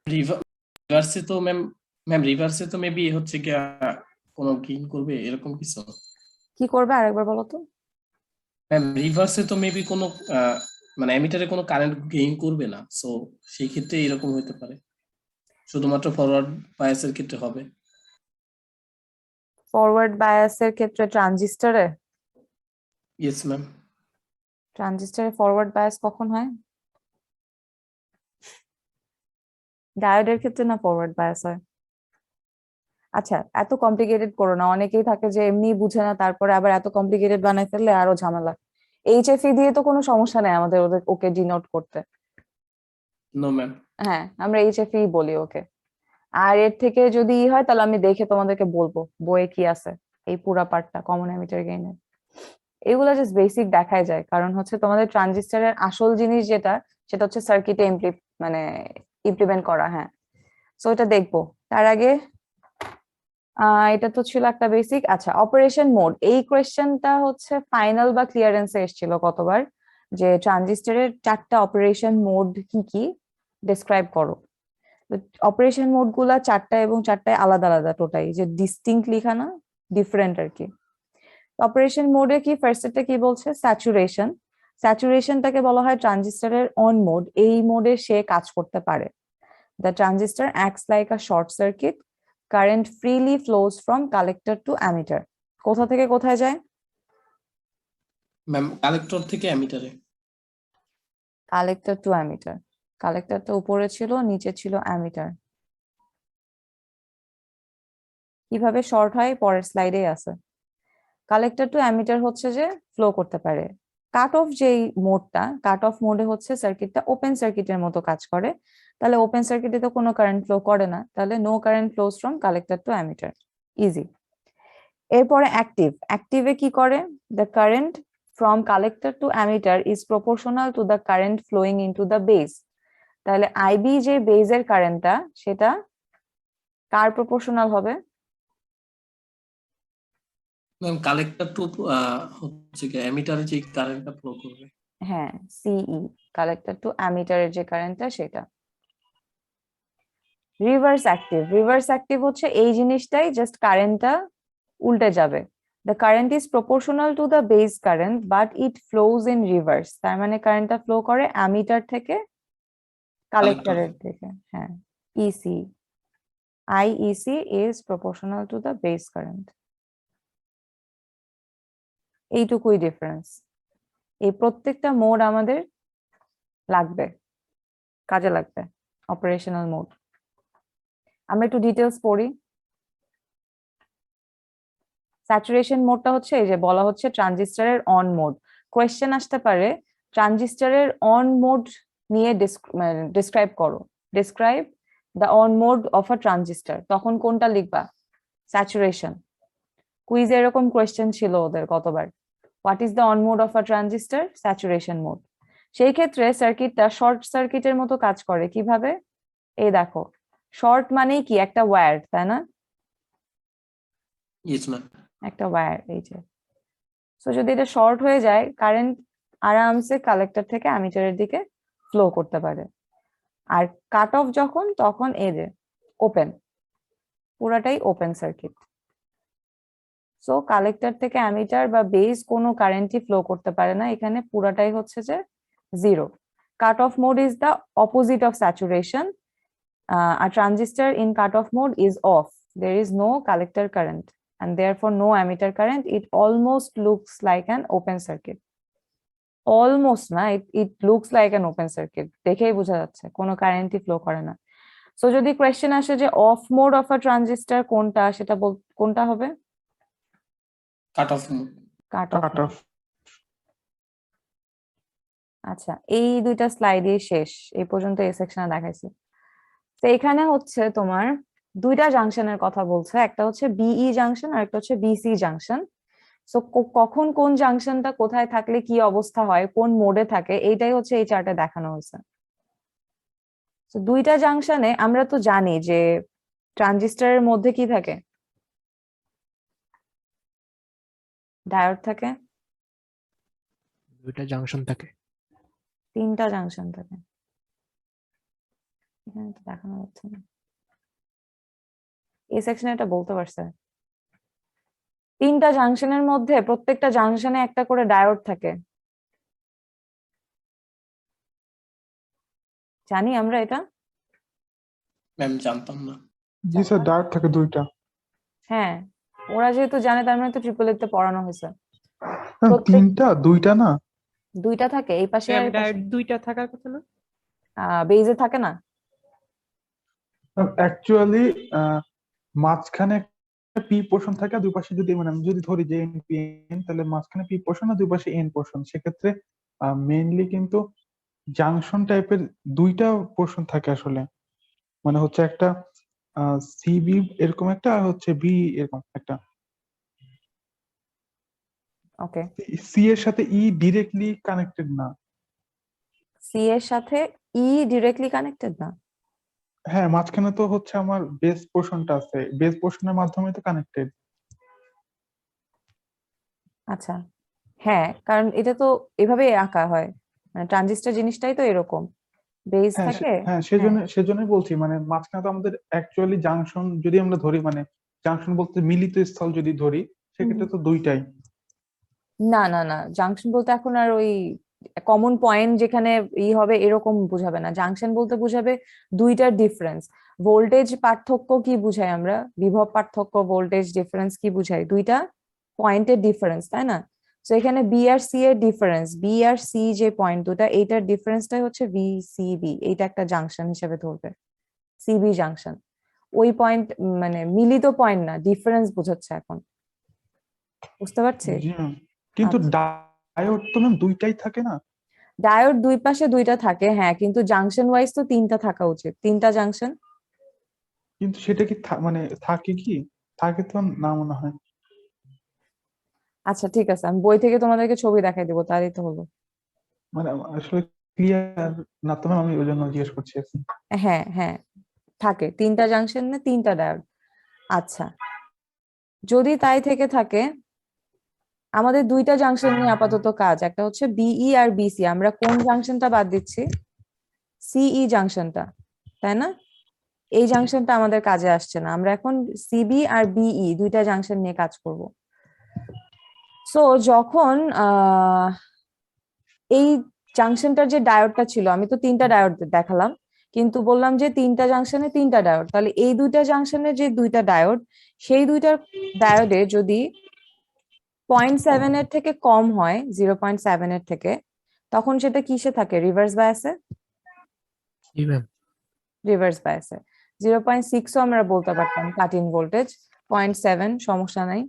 রিভার্সে তো ম্যাম রিভার্সে তো মেবি হচ্ছে কি কোনো গেইন করবে এরকম কিছু। কি করবে আরেকবার বলো তো? ম্যাম রিভার্সে তো মেবি কোনো মানে অ্যামিটারে কোনো কারেন্ট গেইন করবে না, সো সেই ক্ষেত্রে এরকম হতে পারে, শুধুমাত্র ফরওয়ার্ড বায়াসের ক্ষেত্রে হবে। ফরওয়ার্ড বায়াসের ক্ষেত্রে ট্রানজিস্টরে ইয়েস ম্যাম। ফরওয়ার্ড বায়াস কখন হয়? ডায়োডের ক্ষেত্রে না ফরওয়ার্ড বায়াস হয়? আচ্ছা এত কমপ্লিকেটেড করো না, অনেকেই থাকে যে এমনি বুঝে না, তারপরে আবার এত কমপ্লিকেটেড বানাই ফেললে আরো ঝামেলা। HFE দিয়ে তো কোনো সমস্যা নেই আমাদের ওকে ডিনোট করতে। No ma'am. হ্যাঁ আমরা HFE বলি ওকে। আর এর থেকে যদি হয় তাহলে আমি দেখে তোমাদেরকে বলবো বইয়ে কি আছে এই পুরা পার্টটা কমন অ্যামিটার গেইনের। এগুলো জাস্ট বেসিক দেখাই যায়, কারণ হচ্ছে তোমাদের ট্রানজিস্টরের আসল জিনিস যেটা, সেটা হচ্ছে সার্কিটে মানে ইমপ্লিমেন্ট করা। হ্যাঁ সো এটা দেখবো, তার আগে এটা তো ছিল একটা বেসিক। আচ্ছা অপারেশন মোড, এই কোয়েশ্চেনটা হচ্ছে ফাইনাল বা ক্লিয়ারেন্সে এসেছিল কতবার, যে ট্রানজিস্টরের 4টা অপারেশন মোড কি কি ডেসক্রাইব করো। অপারেশন মোড গুলা 4টা এবং 4টায় আলাদা আলাদা, টোটাই যে ডিস্টিংক্ট লিখা না, ডিফারেন্ট আর কি। অপারেশন মোডে কি ফার্স্টটা কি বলছে, স্যাচুরেশন। স্যাচুরেশনটাকে বলা হয় ট্রানজিস্টরের অন মোড, এই মোডে সে কাজ করতে পারে। The transistor acts like a short circuit, current freely flows from collector to ammeter. কোথা থেকে কোথায় যায় ম্যাম? কালেক্টর থেকে অ্যামিটারে। কালেক্টর টু অ্যামিটার, কালেক্টরটা উপরে ছিল নিচে ছিল অ্যামিটার। কিভাবে শর্ট হয় পরের স্লাইডে আছে। কালেক্টর টু অ্যামিটার হচ্ছে যে ফ্লো করতে পারে। কাট অফ যেই মোডটা, কাট অফ মোডে হচ্ছে সার্কিটটা ওপেন সার্কিটের মতো কাজ করে, তাহলে ওপেন সার্কিটে তো কোনো কারেন্ট ফ্লো করে না, তাহলে no current flows from collector to ammeter, easy. এরপরে অ্যাক্টিভে কি করে, the current from collector to ammeter is proportional to the current flowing into the base. তাহলে আইবি যে বেজের কারেন্টটা সেটা কার প্রপোর্শনাল হবে? ম্যাম কালেক্টর টু হচ্ছে কি এমিটারে যে কারেন্টটা ফ্লো করবে। হ্যাঁ, সিই, কালেক্টর টু অ্যামিটারের যে কারেন্টটা সেটা। রিভার্স অ্যাক্টিভ হচ্ছে এই জিনিসটাই, জাস্ট কারেন্টটা উল্টে যাবে। The current is proportional to the base current but it flows in reverse. তার মানে কারেন্টটা ফ্লো করে অ্যামিটার থেকে কালেক্টরের দিকে। হ্যাঁ, EC, IEC is proportional to the base current. এইটুকুই ডিফারেন্স। এই প্রত্যেকটা মোড আমাদের লাগবে, কাজে লাগবে, অপারেশনাল মোড। আমরা একটু ডিটেলস পড়ি। স্যাচুরেশন মোডটা হচ্ছে এই যে বলা হচ্ছে ট্রানজিস্টরের অন মোড। কোয়েশ্চেন আসতে পারে ট্রানজিস্টরের অন মোড নিয়ে ডিসক্রাইব করো, describe the on mode of a transistor. তখন কোনটা লিখবা? স্যাচুরেশন। কুইজে এরকম কোয়েশ্চেন ছিল ওদের কতবার, what is the on mode of a transistor? Saturation mode. সেই ক্ষেত্রে সার্কিটটা শর্ট সার্কিটের মতো কাজ করে। কিভাবে? এই দেখো, শর্ট মানেই কি? একটা ওয়্যার, তাই না? Yes ma'am. একটা ওয়্যার, এই যে। সো যদি এটা শর্ট হয়ে যায়, কারেন্ট আরামসে কালেক্টর থেকে অ্যামিটারের দিকে ফ্লো করতে পারে। আর কাট অফ যখন, তখন এই যে ওপেন, পুরাটাই ওপেন সার্কিট। সো কালেক্টর থেকে অ্যামিটার বা বেস কোনো কারেন্টই ফ্লো করতে পারে না, এখানে পুরাটাই হচ্ছে যে zero. Cut off mode is the opposite of saturation. A transistor in cutoff mode is off. There is no collector current and therefore no emitter current. It almost looks like an open circuit. Almost না, it looks like an open circuit. দেখেই বোঝা যাচ্ছে কোনো কারেন্টই flow করে না। So যদি question আসে যে of mode of a transistor কোনটা, সেটা কোনটা হবে? Cut off mode. Cut cut off. Of. আচ্ছা, এই দুইটা স্লাইডই শেষ, এই পর্যন্ত এই সেকশনে দেখাইছি। তো এখানে হচ্ছে তোমার দুইটা জাংশনের কথা বলছে, একটা হচ্ছে বিই জাংশন আর একটা হচ্ছে বিসি জাংশন। সো কখন কোন জাংশনটা কোথায় থাকলে কি অবস্থা হয়, কোন মোডে থাকে, এইটাই হচ্ছে এই চার্টে দেখানো হয়েছে। তো দুইটা জাংশনে আমরা তো জানি যে ট্রানজিস্টরের মধ্যে কি থাকে? ডায়োড থাকে। দুইটা জাংশন থাকে। তিনটা জাংশন থাকে, এখানে তো দেখানো হচ্ছে না। এই সেকশনে এটা বলতে পারছে। তিনটা জাংশনের মধ্যে প্রত্যেকটা জাংশনে একটা করে ডায়োড থাকে, জানি আমরা এটা। ম্যাম জানতাম না। জি স্যার, ডায়োড থাকে দুইটা। হ্যাঁ, ওরা যেহেতু জানে তার মানে তো ট্রিপল তে পড়ানো হয়েছে। তিনটা, দুইটা না? দুইটা থাকে এই পাশে আর ম্যাম এই পাশে। ডায়োড দুইটা থাকার কথা না? বেজে থাকে না? অ্যাকচুয়ালি মাঝখানে একটা পি পোর্শন থাকে, আর দুই পাশে যদি মানে আমি যদি ধরি যে এন পি এন, তাহলে মাঝখানে পি পোর্শন আর দুই পাশে এন পোর্শন। সেক্ষেত্রে মেইনলি কিন্তু জাংশন টাইপের দুইটা পোর্শন থাকে আসলে। মানে হচ্ছে একটা সিবি এরকম একটা, আর হচ্ছে বি এরকম একটা। ওকে, সি এর সাথে ই ডিরেক্টলি কানেক্টেড না। সি এর সাথে ই ডিরেক্টলি কানেক্টেড না? হ্যাঁ, মাঝখানে তো হচ্ছে আমার বেস পোর্শনটা আছে, বেস পোর্শনের মাধ্যমে তো কানেক্টেড। আচ্ছা, হ্যাঁ, কারণ এটা তো এভাবে আঁকা হয়, মানে ট্রানজিস্টর জিনিসটাই তো এরকম, বেস হ্যাঁ থাকে। হ্যাঁ, সেজন্যই বলছি, মানে মাঝখানে তো আমাদের অ্যাকচুয়ালি জাংশন যদি আমরা ধরি, মানে জাংশন বলতে মিলিত স্থল যদি ধরি, সেক্ষেত্রে তো দুইটাই। না না না, জাংশন বলতে এখন আর ওই কমন পয়েন্ট যেখানে হবে এরকম বুঝাবে না। জাংশন বলতে বুঝাবে দুইটার ডিফারেন্স। ভোল্টেজ পার্থক্য কি বুঝাই আমরা? বিভব পার্থক্য, ভোল্টেজ ডিফারেন্স কি বুঝাই? দুইটা পয়েন্টের ডিফারেন্স, তাই না? তো এখানে বি আর সি এর ডিফারেন্স, বি আর সি যে পয়েন্ট দুটা, এইটার ডিফারেন্সটাই হচ্ছে বি সি বি। এইটা একটা জাংশন হিসেবে ধরবে, সিবি জাংশন। ওই পয়েন্ট মানে মিলিত পয়েন্ট না, ডিফারেন্স বোঝাচ্ছে এখন, বুঝতে পারছি? জি ম্যাম। কিন্তু আচ্ছা। ডায়োড তো ম্যাম দুইটাই থাকে না? ডায়োড দুই পাশে দুইটা থাকে, হ্যাঁ, কিন্তু জাংশন ওয়াইজ তো তিনটা থাকা উচিত, তিনটা জাংশন। কিন্তু সেটা কি মানে থাকে কি? থাকে তো না মনে হয়। আচ্ছা ঠিক আছে, আমি বই থেকে তোমাদেরকে ছবি দেখাই দেবো, তাহলেই তো হলো। মানে আসলে ক্লিয়ার না তো ম্যাম, আমি ওই জন্য জিজ্ঞেস করছি। হ্যাঁ হ্যাঁ, থাকে, 3টা জাংশনে 3টা ডায়োড। আচ্ছা, যদি তাই থেকে থাকে, আমাদের 2টা জাংশন নিয়ে আপাতত কাজ, একটা হচ্ছে বিই আর বিসি। আমরা কোন জাংশনটা বাদ দিচ্ছি? সিই জাংশনটা, তাই না? এই জাংশনটা আমাদের কাজে আসছে না, আমরা এখন সিবি আর বিই 2টা জাংশন নিয়ে কাজ করব। সো যখন এই জাংশনটার যে ডায়োডটা ছিল, আমি তো 3টা ডায়োড দেখালাম, কিন্তু বললাম যে 3টা জাংশনে 3টা ডায়োড, তাহলে এই 2টা জাংশনের যে 2টা ডায়োড, সেই 2টা ডায়োডে যদি 0.7 এর থেকে কম হয়, 0.7 এর থেকে, তখন সেটা কিসে থাকে? রিভার্স বায়াসে। জি ম্যাম। রিভার্স বায়াসে 0.6ও আমরা বলতে পারতাম কাট ইন ভোল্টেজ, 0.7 সমস্যা নাই।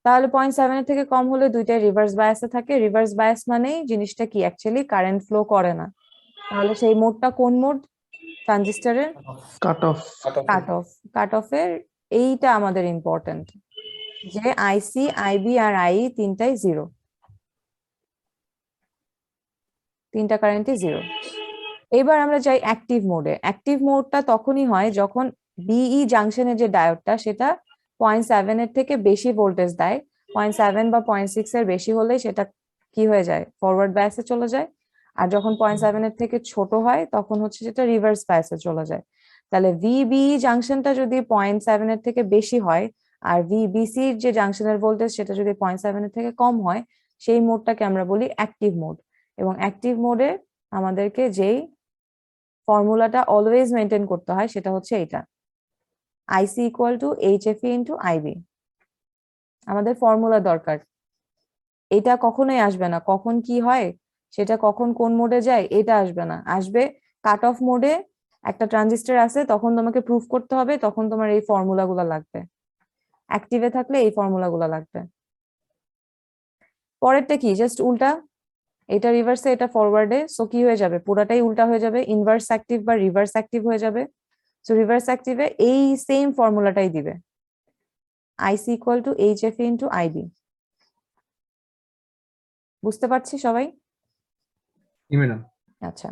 তাহলে 0.7 এর থেকে কম হলে 2টাই রিভার্স বায়াসে থাকে। রিভার্স বায়াস মানেই জিনিসটা কি, অ্যাকচুয়ালি কারেন্ট ফ্লো করে না। তাহলে সেই মোডটা কোন মোড ট্রানজিস্টরের? Cut off. কাট অফের এইটা আমাদের ইম্পর্টেন্ট, যে আইসি, আইবি আর আই তিনটাই 0, 3টা কারেন্টই 0। এবার আমরা যাই অ্যাক্টিভ মোডে। অ্যাক্টিভ মোডটা তখনই হয় যখন বিই জাংশনের যে ডায়োডটা, সেটা 0.7 এর থেকে বেশি ভোল্টেজ দেয়। 0.7 বা 0.6 এর বেশি হলে সেটা কি হয়ে যায়? ফরওয়ার্ড বায়াসে চলে যায়। আর যখন 0.7 এর থেকে ছোট হয়, তখন হচ্ছে সেটা রিভার্স বায়াসে চলে যায়। তাহলে ভিবিই জাংশনটা যদি 0.7 এর থেকে বেশি হয়, আর ভিবিসি যে জাংশনের ভোল্টেজ সেটা যদি 0.7 এর থেকে কম হয়, সেই মোডটাকে আমরা বলি অ্যাক্টিভ মোড। এবং অ্যাক্টিভ মোডে আমাদেরকে যেই ফর্মুলাটা অলওয়েজ মেনটেন করতে হয় সেটা হচ্ছে এইটা, আইসি ইকুয়াল টু এইচএফই ইন্টু আইবি। আমাদের ফর্মুলা দরকার, এটা কখনোই আসবে না কখন কি হয়, সেটা কখন কোন মোডে যায়, এটা আসবে না। আসবে কাট অফ মোডে একটা ট্রানজিস্টর আছে, তখন তোমাকে প্রুফ করতে হবে, তখন তোমার এই ফর্মুলাগুলো লাগবে। অ্যাক্টিভে থাকলে এই ফর্মুলাগুলো লাগবে। পরেরটা কি, জাস্ট উল্টা, এটা রিভার্সে এটা ফরওয়ার্ডে, সো কি হয়ে যাবে? পুরাটাই উল্টা হয়ে যাবে, ইনভার্স অ্যাক্টিভ বা রিভার্স অ্যাক্টিভ হয়ে যাবে। সো রিভার্স অ্যাক্টিভে এই সেম ফর্মুলাটাই দিবে, আইসি ইকুয়াল টু এইচএফই ইন্টু আইবি। বুঝতে পারছি সবাই? জি ম্যাডাম। আচ্ছা,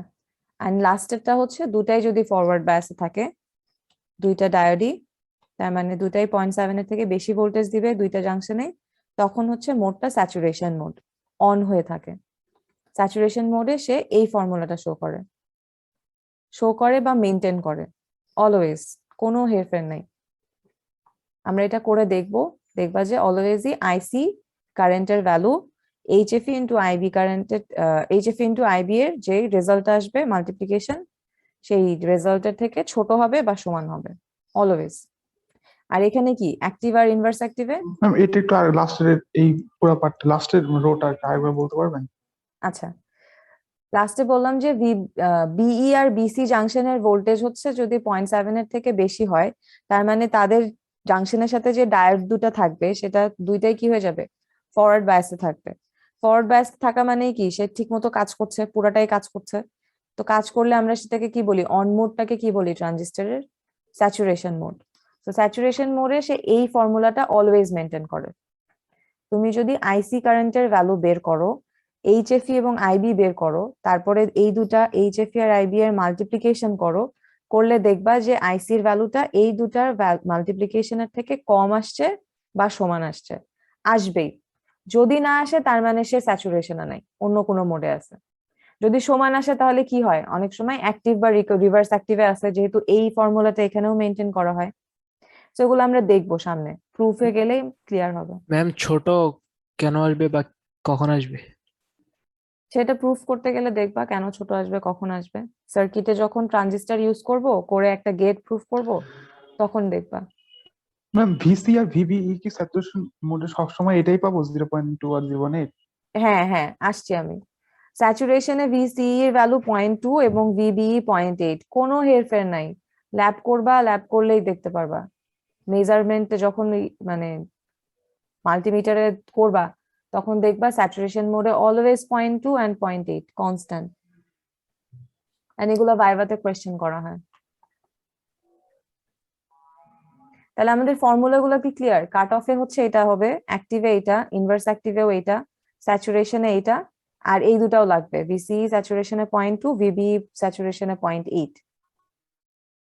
এন্ড লাস্টেরটা হচ্ছে দুটাই যদি ফরওয়ার্ড বায়াসে থাকে, 2টা ডায়োডই, তার মানে দুটাই 0.7 এর থেকে বেশি ভোল্টেজ দিবে 2টা জাংশনে, তখন হচ্ছে মোডটা স্যাচুরেশন মোড অন হয়ে থাকে। স্যাচুরেশন মোডে সে এই ফর্মুলাটা শো করে বা মেনটেন করে অলওয়েজ, কোনো হেরফের নাই। আমরা এটা করে দেখবা যে অলওয়েজই আইসি কারেন্টের ভ্যালু এইচএফই ইন্টু আইবি কারেন্টের, এইচএফই ইন্টু আইবি এর যে রেজাল্ট আসবে মাল্টিপ্লিকেশন, সেই রেজাল্টের থেকে ছোট হবে বা সমান হবে অলওয়েজ। আর এখানে কি অ্যাক্টিভ আর ইনভার্স অ্যাক্টিভে? ম্যাম এটা একটু আর লাস্টের এই পুরো পার্ট, লাস্টের রোটা আরেকবার বলতে পারবেন? আচ্ছা, লাস্টে বললাম যে বিই আর বিসি জাংশনের ভোল্টেজ হচ্ছে যদি 0.7 এর থেকে বেশি হয়, তার মানে তাদের জাংশনের সাথে যে ডায়োড দুটো থাকবে সেটা দুইটাই কি হয়ে যাবে? ফরওয়ার্ড বায়াসে থাকবে। ফরওয়ার্ড বায়াস থাকা মানে কি, সে ঠিক মতো কাজ করছে, পুরাটাই কাজ করছে। তো কাজ করলে আমরা সেটাকে কি বলি? অন মোডটাকে কি বলি? ট্রানজিস্টরের স্যাচুরেশন মোড। তো স্যাচুরেশন মোডে সে এই ফর্মুলাটা অলওয়েজ মেনটেন করে। তুমি যদি আইসি কারেন্টের ভ্যালু বের করো, এইচএফই এবং আইবি বের করো, তারপরে এই দুটা এইচএফই আর আইবি এর মাল্টিপ্লিকেশন করলে দেখবা যে আইসির ভ্যালুটা এই দুটার মাল্টিপ্লিকেশনের থেকে কম আসছে বা সমান আসবেই। যদি না আসে তার মানে সে স্যাচুরেশনে নাই, অন্য কোনো মোডে আছে। যদি সমান আসে তাহলে কি হয়? অনেক সময় অ্যাক্টিভ বা রিভার্স অ্যাক্টিভে আছে, যেহেতু এই ফর্মুলাটা এখানেও মেনটেন করা হয়। তো এগুলো আমরা দেখবো সামনে, প্রুফে গেলেই ক্লিয়ার হবে। ম্যাম ছোট কেন আসবে বা কখন আসবে? সেটা প্রুফ করতে গেলে দেখবা কেন ছোট আসবে, কখন আসবে। সার্কিটে যখন ট্রানজিস্টর ইউজ করে একটা গেট প্রুফ করব, তখন দেখবা। ম্যাম ভিসি আর ভিবিই কি স্যাচুরেশন মোডে সবসময় এটাই পাবো 0.2 আর 0.8? হ্যাঁ হ্যাঁ, আসছি আমি। স্যাচুরেশনে ভিসিই এর ভ্যালু 0.2 এবং ভিবিই 0.8, কোনো হেরফের নাই। ল্যাব করলেই দেখতে পারবা। মেজারমেন্টে যখন মানে মাল্টিমিটারে করবা, তখন দেখবা স্যাচুরেশন মোডে অলওয়েজ 0.2 and 0.8 কনস্ট্যান্ট। এন্ড এগুলো ভাইভাতে কোয়েশ্চেন করা হয়। তাহলে আমাদের ফর্মুলা গুলো কি ক্লিয়ার? কাট অফে হচ্ছে এটা হবে, অ্যাক্টিভে এটা, ইনভার্স অ্যাক্টিভেও এটা, স্যাচুরেশনে এটা, আর এই দুটাও লাগবে, ভিসি স্যাচুরেশনে 0.2, ভিবি স্যাচুরেশনে 0.8।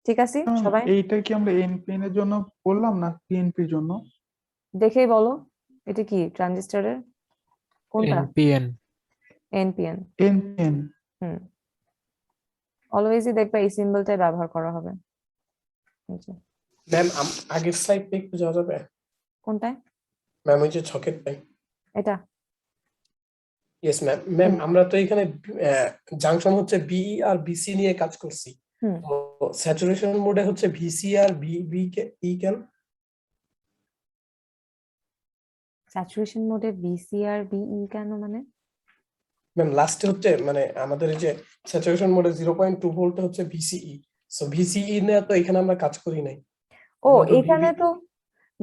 ঠিক আছে সবাই? এইটা কি আমরা এনপিএন এর জন্য বললাম না পিএনপির জন্য? দেখেই বলো এটা কি ট্রানজিস্টরের কোনটা? NPN NPN. এনপিএন হুম, অলওয়েজই দেখবা এই সিম্বলটাই ব্যবহার করা হবে। এই যে, ম্যাম আগের স্লাইডটা একটু যাওয়া যাবে? কোনটায়? ম্যাম ওই যে ছকের টাই। এটা ইয়েস ম্যাম। ম্যাম আমরা তো এখানে জাংশন হচ্ছে বিই আর বিসি নিয়ে কাজ করছি। হুম। তো স্যাচুরেশন মোডে হচ্ছে ভিসি আর ভিবি ই কেন? স্যাচুরেশন মোডে ভিসি আর বিই কেন মানে? ম্যাম লাস্টে হচ্ছে মানে আমাদের এই যে স্যাচুরেশন মোডে 0.2 ভোল্ট হচ্ছে ভিসিই। সো ভিসিই নিয়ে তো এখানে আমরা কাজ করি নাই। ও আমরা তো এখানে VB তো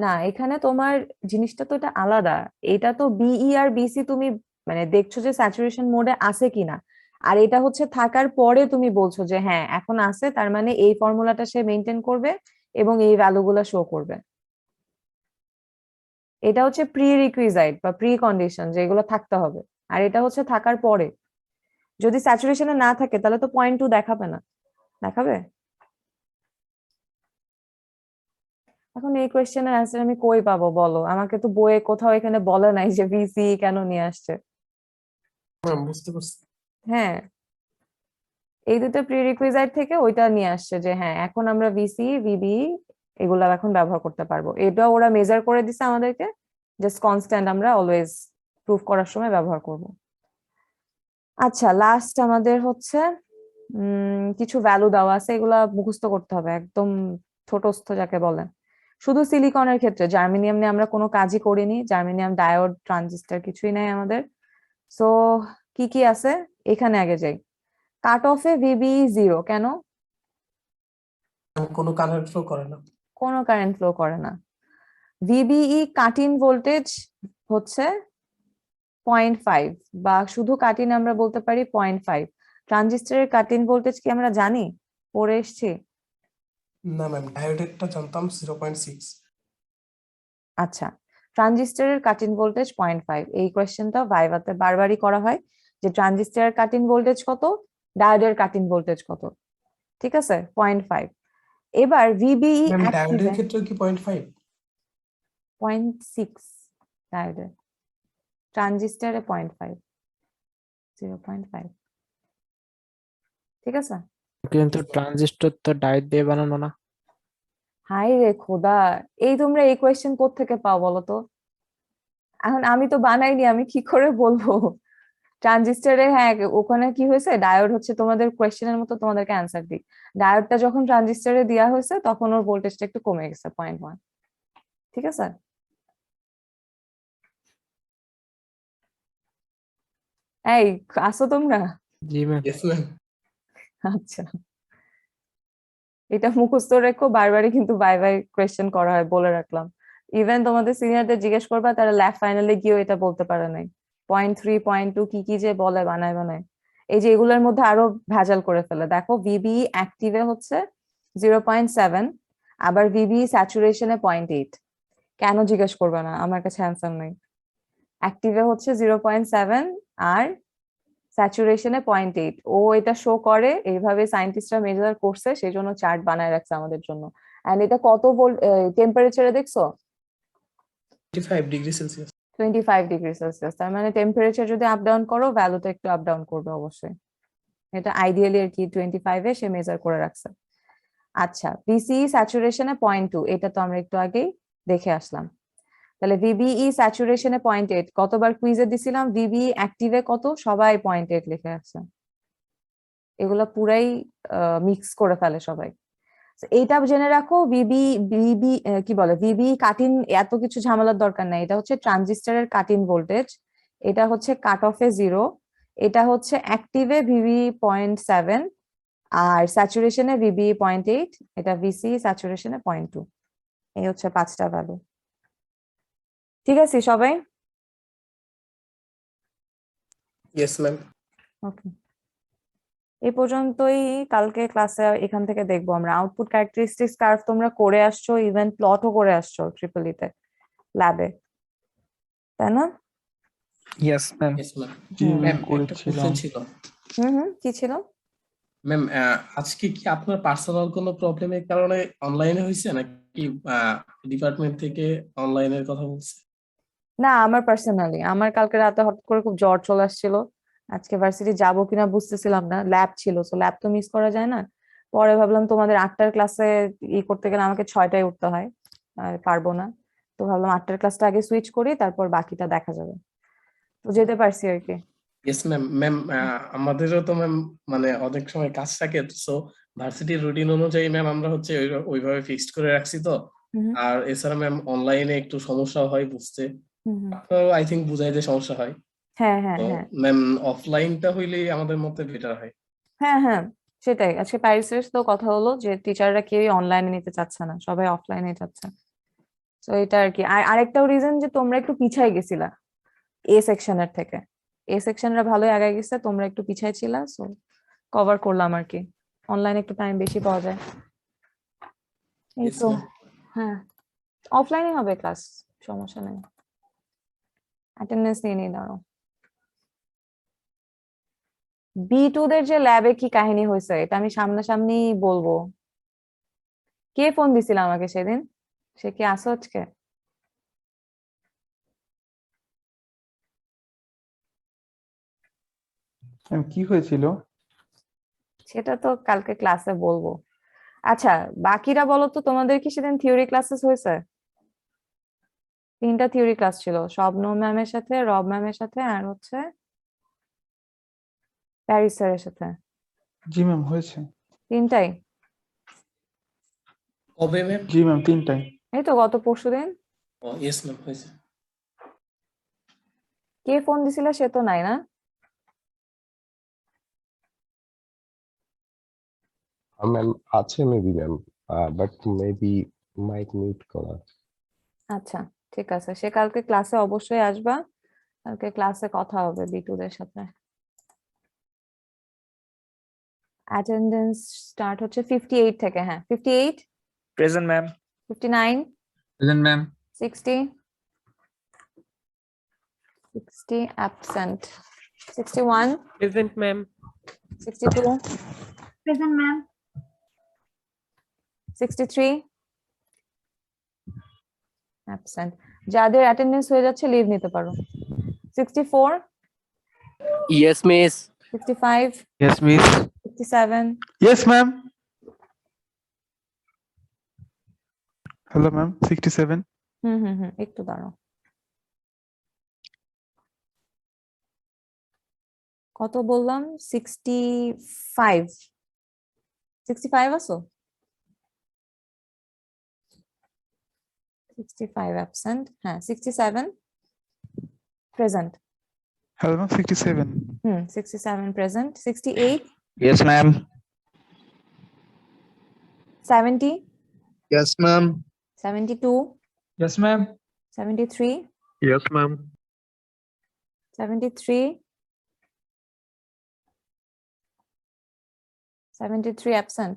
না, এখানে তোমার জিনিসটা তো এটা আলাদা। এটা তো বিই আর বিসি তুমি মানে দেখছো যে স্যাচুরেশন মোডে আছে কিনা, আর এটা হচ্ছে থাকার পরে তুমি বলছো যে হ্যাঁ এখন আছে, তার মানে এই ফর্মুলাটা সে মেনটেন করবে এবং এই ভ্যালুগুলো শো করবে। এটা হচ্ছে প্রি রিকুইজাইট বা প্রি কন্ডিশন যেগুলো থাকতে হবে, আর এটা হচ্ছে থাকার পরে। যদি স্যাচুরেশনে না থাকে তাহলে তো 0.2 দেখাবে না, দেখাবে? এখন এই কোয়েশ্চেনের অ্যান্সার আমি কই পাবো বলো? আমাকে তো বইয়ে কোথাও এখানে বলে নাই যে ভিসি কেন নিয়ে আসছে। ম্যাম বুঝতে পারছি। হ্যাঁ, এই দুটো প্রিরিকুইজাইট থেকে ওইটা নিয়ে আসছে যে হ্যাঁ এখন আমরা ভিসি ভিবি এগুলা এখন ব্যবহার করতে পারবো। এটা ওরা মেজার করে দিছে আমাদেরকে, জাস্ট কনস্ট্যান্ট আমরা অলওয়েজ প্রুফ করার সময় ব্যবহার করব। আচ্ছা, লাস্ট আমাদের হচ্ছে কিছু ভ্যালু দেওয়া আছে, এগুলা মুখস্থ করতে হবে একদম ছোটস্থ যাকে বলে। শুধু সিলিকনের ক্ষেত্রে, জার্মেনিয়াম নিয়ে আমরা কোনো কাজই করিনি, জার্মেনিয়াম ডায়োড ট্রানজিস্টর কিছুই নাই আমাদের। সো কি কি আছে এখানে আগে যাই। কাট অফে ভিবি 0 কেন? কোনো কারেন্ট ফ্লো করে না। কোনো কারেন্ট ফ্লো করে না। ভিবিই কাট ইন ভোল্টেজ হচ্ছে 0.5 বা শুধু কাট ইন আমরা বলতে পারি 0.5। ট্রানজিস্টরের কাট ইন ভোল্টেজ কি আমরা জানি, পড়ে এসছি? না ম্যাম ডায়োডেরটা জানতাম 0.6। আচ্ছা, ট্রানজিস্টরের কাট ইন ভোল্টেজ 0.5। এই কোয়েশ্চেনটা ভাইভাতে বারবারই করা হয় যে ট্রানজিস্টরের কাট ইন ভোল্টেজ কত, ডায়োডের কাট ইন ভোল্টেজ কত। ঠিক আছে, 0.5। এবার ভিবিই ম্যাম ডায়োডের অ্যাক্টিভে ক্ষেত্রে কি 0.5? 0.6, ডায়োডে, ট্রানজিস্টরে 0.5, 0.5। ঠিক আছে। কিন্তু ট্রানজিস্টর তো ডায়োড দিয়ে বানানো না। হাই রে খোদা, এই তোমরা এই কোয়েশ্চেন কোত্থেকে পাও বলো তো? এখন আমি তো বানাইনি, আমি কি করে বলবো? ট্রানজিস্টরে হ্যাঁ ওখানে কি হয়েছে, ডায়োড হচ্ছে তোমাদের কোয়েশ্চেনের মতো, তোমাদেরকে অ্যান্সার দিই। ডায়োডটা যখন ট্রানজিস্টরে দেওয়া হয়েছে তখন ওর ভোল্টেজটা একটু কমে গেছে 0.1। ঠিক আছে। এই আসো তোমরা? জি ম্যাম। Yes ma'am. আচ্ছা, এটা মুখস্থ রেখো, বারবারই কিন্তু বাই বাই কোয়েশ্চেন করা হয়, বলে রাখলাম। ইভেন তোমাদের সিনিয়রদের জিজ্ঞেস করবা, তারা ল্যাব ফাইনালে গিয়েও এটা বলতে পারে নাই। 0.3 0.2 কি কি যে বলে বানায় বানায়। এই যে এগুলোর মধ্যে আরো ভেজাল করে ফেলে। দেখো ভিবি অ্যাক্টিভে হচ্ছে 0.7, আবার ভিবি স্যাচুরেশনে 0.8। কেন জিজ্ঞেস করবে না, আমার কাছে অ্যান্সার নাই। অ্যাক্টিভে হচ্ছে 0.7 আর স্যাচুরেশনে 0.8। ও এটা শো করে, এইভাবে সায়েন্টিস্টরা মেজার করছে, সেই জন্য চার্ট বানায় রাখছে আমাদের জন্য। এন্ড এটা কত ভোল্ট টেম্পারেচারে দেখছো? 25 ডিগ্রি সেলসিয়াস। 25 degree Celsius. তার মানে টেম্পারেচার যদি আপ ডাউন করো, ভ্যালুটা একটু আপ ডাউন করবে অবশ্যই। এটা আইডিয়ালি আর কি 25 এ সে মেজার করে রাখছে। আচ্ছা, ভিসি স্যাচুরেশনে 0.2, এটা তো আমরা একটু আগেই দেখে আসলাম। তাহলে ভিবিই স্যাচুরেশনে 0.8, কতবার কুইজে দিছিলাম ভিবি অ্যাক্টিভে কত, সবাই 0.8 লিখে আসছে। এগুলা পুরাই মিক্স করে ফেলে সবাই। এইটা জেনে রাখো, ভিবি ভিবি কি বলে, ভিবি কাটিন এত কিছু ঝামেলার দরকার নাই। এটা হচ্ছে ট্রানজিস্টরের কাটিন ভোল্টেজ, এটা হচ্ছে কাট অফে 0, এটা হচ্ছে অ্যাক্টিভে ভিবি 0.7 আর স্যাচুরেশনে ভিবি 0.8, এটা ভিসি স্যাচুরেশনে 0.2। এই হচ্ছে 5টা ভ্যালু। ঠিক আছে সবাই? Yes ma'am. ওকে, এই পর্যন্তই। কালকে ক্লাসে এখান থেকে দেখবো আমরা আউটপুট ক্যারেক্টারিস্টিক্স কার্ভ তোমরা করে আসছো, ইভেন প্লটও করে আসছো ট্রিপল ইতে ল্যাবে, তাই না? Yes ma'am. Yes ma'am. জি ম্যাম ম্যাম একটা করেছিলাম। কোশ্চেন ছিল। কি ছিল? ম্যাম আজকে কি আপনার পার্সোনাল কোনো প্রবলেমের কারণে অনলাইনে হয়েছে নাকি ডিপার্টমেন্ট থেকে অনলাইনের কথা বলছে? না, আমার পার্সোনালি আমার কালকে রাতে হঠাৎ করে খুব জ্বর চলে আসছিল। আজকে ভার্সিটি যাবো কিনা বুঝতেছিলাম না, ল্যাব ছিল, তো ল্যাব তো মিস করা যায় না। পরে ভাবলাম তোমাদের 8টার ক্লাসে করতে গেলে আমাকে 6টায় উঠতে হয়, আর পারবো না। তো ভাবলাম 8টার ক্লাসটা আগে সুইচ করি, তারপর বাকিটা দেখা যাবে। তো যেতে পারছি আর কি। Yes ma'am. ম্যাম আমাদেরও তো ম্যাম মানে অনেক সময় কাজ থাকে, সো ভার্সিটির রুটিন অনুযায়ী ম্যাম আমরা হচ্ছে ওইভাবে ফিক্সড করে রাখছি তো। হুম আর এছাড়া ম্যাম অনলাইনে একটু সমস্যা হয় বুঝতে, হুম হুম। আপনারও আই থিঙ্ক বুঝাইতে সমস্যা হয়। হ্যাঁ হ্যাঁ তো হ্যাঁ ম্যাম অফলাইনটা হইলেই আমাদের মতে বেটার হয়। হ্যাঁ হ্যাঁ, সেটাই। আজকে প্যারিসের তো কথা হলো যে টিচাররা কেউই অনলাইনে নিতে চাচ্ছে না, সবাই অফলাইনে যাচ্ছে। তো এটা আর কি। আর আরেকটাও রিজন যে তোমরা একটু পিছাই গেছিলা এ সেকশনের থেকে। এ সেকশনরা ভালোই আগায় গেছে, তোমরা একটু পিছাই ছিলা, সো কভার করলাম আর কি। অনলাইনে একটু টাইম বেশি পাওয়া যায়। এই Yes, তো। ma'am. হ্যাঁ, অফলাইনে হবে ক্লাস, সমস্যা নেই। অ্যাটেন্ডেন্স নিয়ে নিয়ে দাঁড়ো। B2 দের যে ল্যাবে কি কাহিনী হয়েছে এটা আমি সামনাসামনি বলবো। কে ফোন দিছিল আমাকে সেদিন? সে কি আসো আজকে? কি হয়েছিল? সেটা তো কালকে ক্লাসে বলবো। আচ্ছা, বাকিরা বলো তো, তোমাদের কি সেদিন থিওরি ক্লাসেস হয়েছে? 3টা থিওরি ক্লাস ছিল, শবনম ম্যামের সাথে, রব ম্যামের সাথে, আর হচ্ছে প্যারিস স্যারের সাথে। জি ম্যাম, হয়েছে। 3টাই? কবে ম্যাম? জি ম্যাম, 3টাই। এই তো গত পরশুদিন। ও ইয়েস ম্যাম, হয়েছে। কে ফোন দিছিল সে তো নাই না? ম্যাম আছে maybe ma'am, but maybe mic mute করা। আচ্ছা, ঠিক আছে। সে কালকে ক্লাসে অবশ্যই আসবা, কালকে ক্লাসে কথা হবে B2 দের সাথে। অ্যাটেন্ডেন্স স্টার্ট হচ্ছে 58 থেকে। হ্যাঁ, 58, present ma'am. 59, present ma'am. 60, 60 absent, 61, present ma'am. 62, present ma'am. 63 absent। যাদের অ্যাটেন্ডেন্স হয়ে যাচ্ছে লিভ নিতে পারো। 64, Yes, miss. 65, Yes, miss. 67, yes ma'am. Hello ma'am, 67। একটু দাঁড়াও। কত বললাম? 65, 65 আছো? 65 absent, হ্যাঁ। 67 present, hello ma'am, 67। 67 present, 68, Yes, ma'am. 70, Yes, ma'am. 72, Yes, ma'am. 73, Yes, ma'am. 73, 73 absent,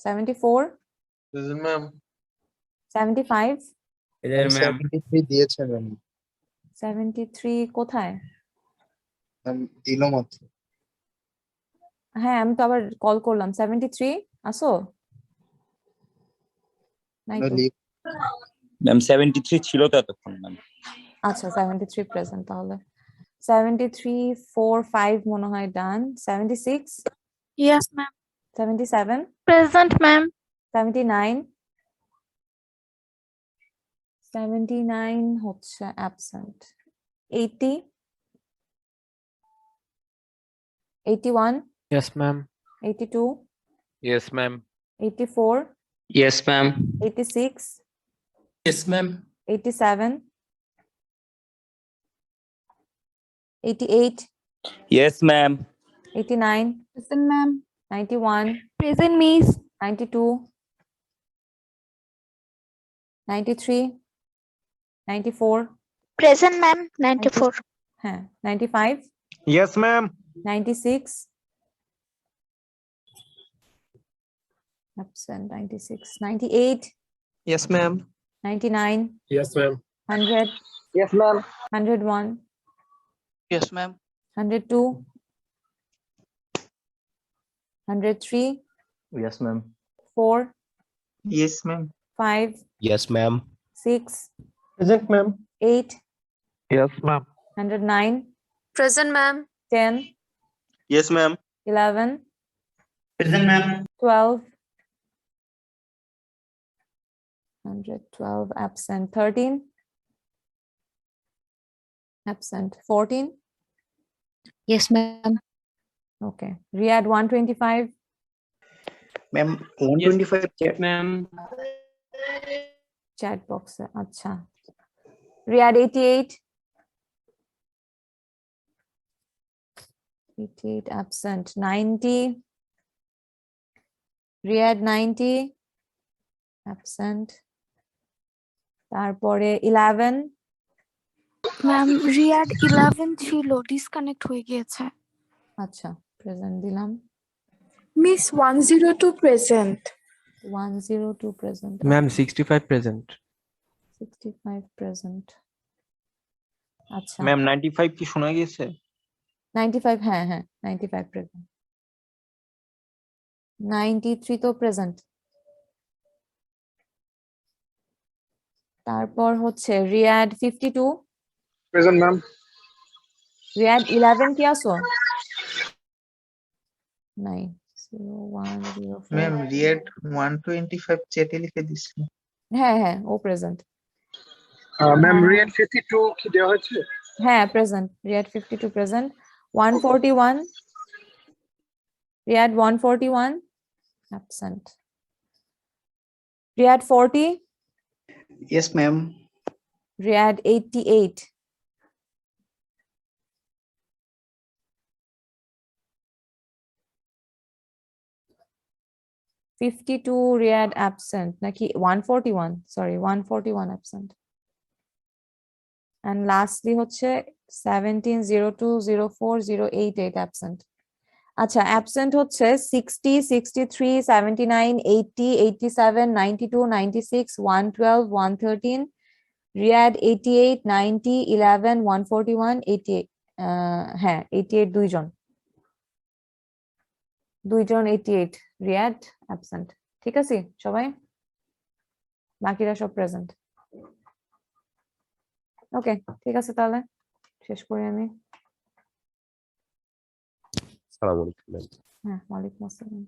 74, Present, ma'am. 75, 73 দিয়েছে ম্যাম। 73 কোথায়? দিল মাত্র। হ্যাঁ, আমি তো আবার কল করলাম। 73 আসো? নাই তো। ম্যাম 73 ছিল তো এতক্ষণ ম্যাম। আচ্ছা, 73 প্রেজেন্ট তাহলে। 73, 4, 5 মনে হয় ডান। 76, ইয়েস ম্যাম। 77, present ma'am. 79, 79 হচ্ছে absent. 80, 81, Yes, ma'am. 82, Yes, ma'am. 84, Yes, ma'am. 86, yes ma'am. 87, 88, Yes, ma'am. 89, present ma'am. 91, present miss. 92, 93, 94, present ma'am. 94। হ্যাঁ, 95, Yes, ma'am. 96, absent, 96, 98, Yes, ma'am. 99, Yes, ma'am. 100, Yes, ma'am. 101, Yes, ma'am. 102, 103, Yes, ma'am. 4, Yes, ma'am. 5, Yes, ma'am. 6, Present, ma'am. 8, Yes, ma'am. 109, Present, ma'am. 10, Yes, ma'am. 11, Present, ma'am. 12, 112, absent 13, absent 14. Yes, ma'am. Okay. Riyadh 125, Ma'am, 125 ma'am chat box. Acha. Riyadh 88, 88, absent 90. Riyadh 90, absent. তারপরে 11, ma'am রিয়াড 11 ছিল disconnect হয়ে গিয়েছে আচ্ছা present দিলাম। Miss 102 present 102 present. Ma'am, 65 present. 65 present. আচ্ছা ma'am 95 কি শোনা গিয়েছে? 95, হ্যাঁ হ্যাঁ 95 present. 93 তো প্রেজেন্ট। তারপর হচ্ছে রিয়াদ 52, প্রেজেন্ট ম্যাম। রিয়াদ 11 কি আসো? নাই 01, 04. ম্যাম রিয়েট 125 চেটে লিখে দিছি। হ্যাঁ হ্যাঁ ও প্রেজেন্ট। ম্যাম রিয়েল 52 কি দেওয়া হয়েছে? হ্যাঁ present. Riyad 52 present. 141, Riyad 141 absent. Riyad 40, yes ma'am. Riyad 88. $52 Riyadh absent. Naki 141, sorry, 141 absent. And lastly হচ্ছে 17, 02, 04, 088 absent. আচ্ছা absent হচ্ছে 60, 63, 79, 80, 87, 92, 96, 112, 113, Riyadh 88, 90, 11, 141, 88. হ্যাঁ 88 দুইজন 88 রিয়াদ অ্যাবসেন্ট। ঠিক আছে সবাই, বাকিরা সব প্রেজেন্ট। ওকে ঠিক আছে তাহলে শেষ করি আমি। আসসালামু আলাইকুম। হ্যাঁ ওয়ালাইকুম আসসালাম।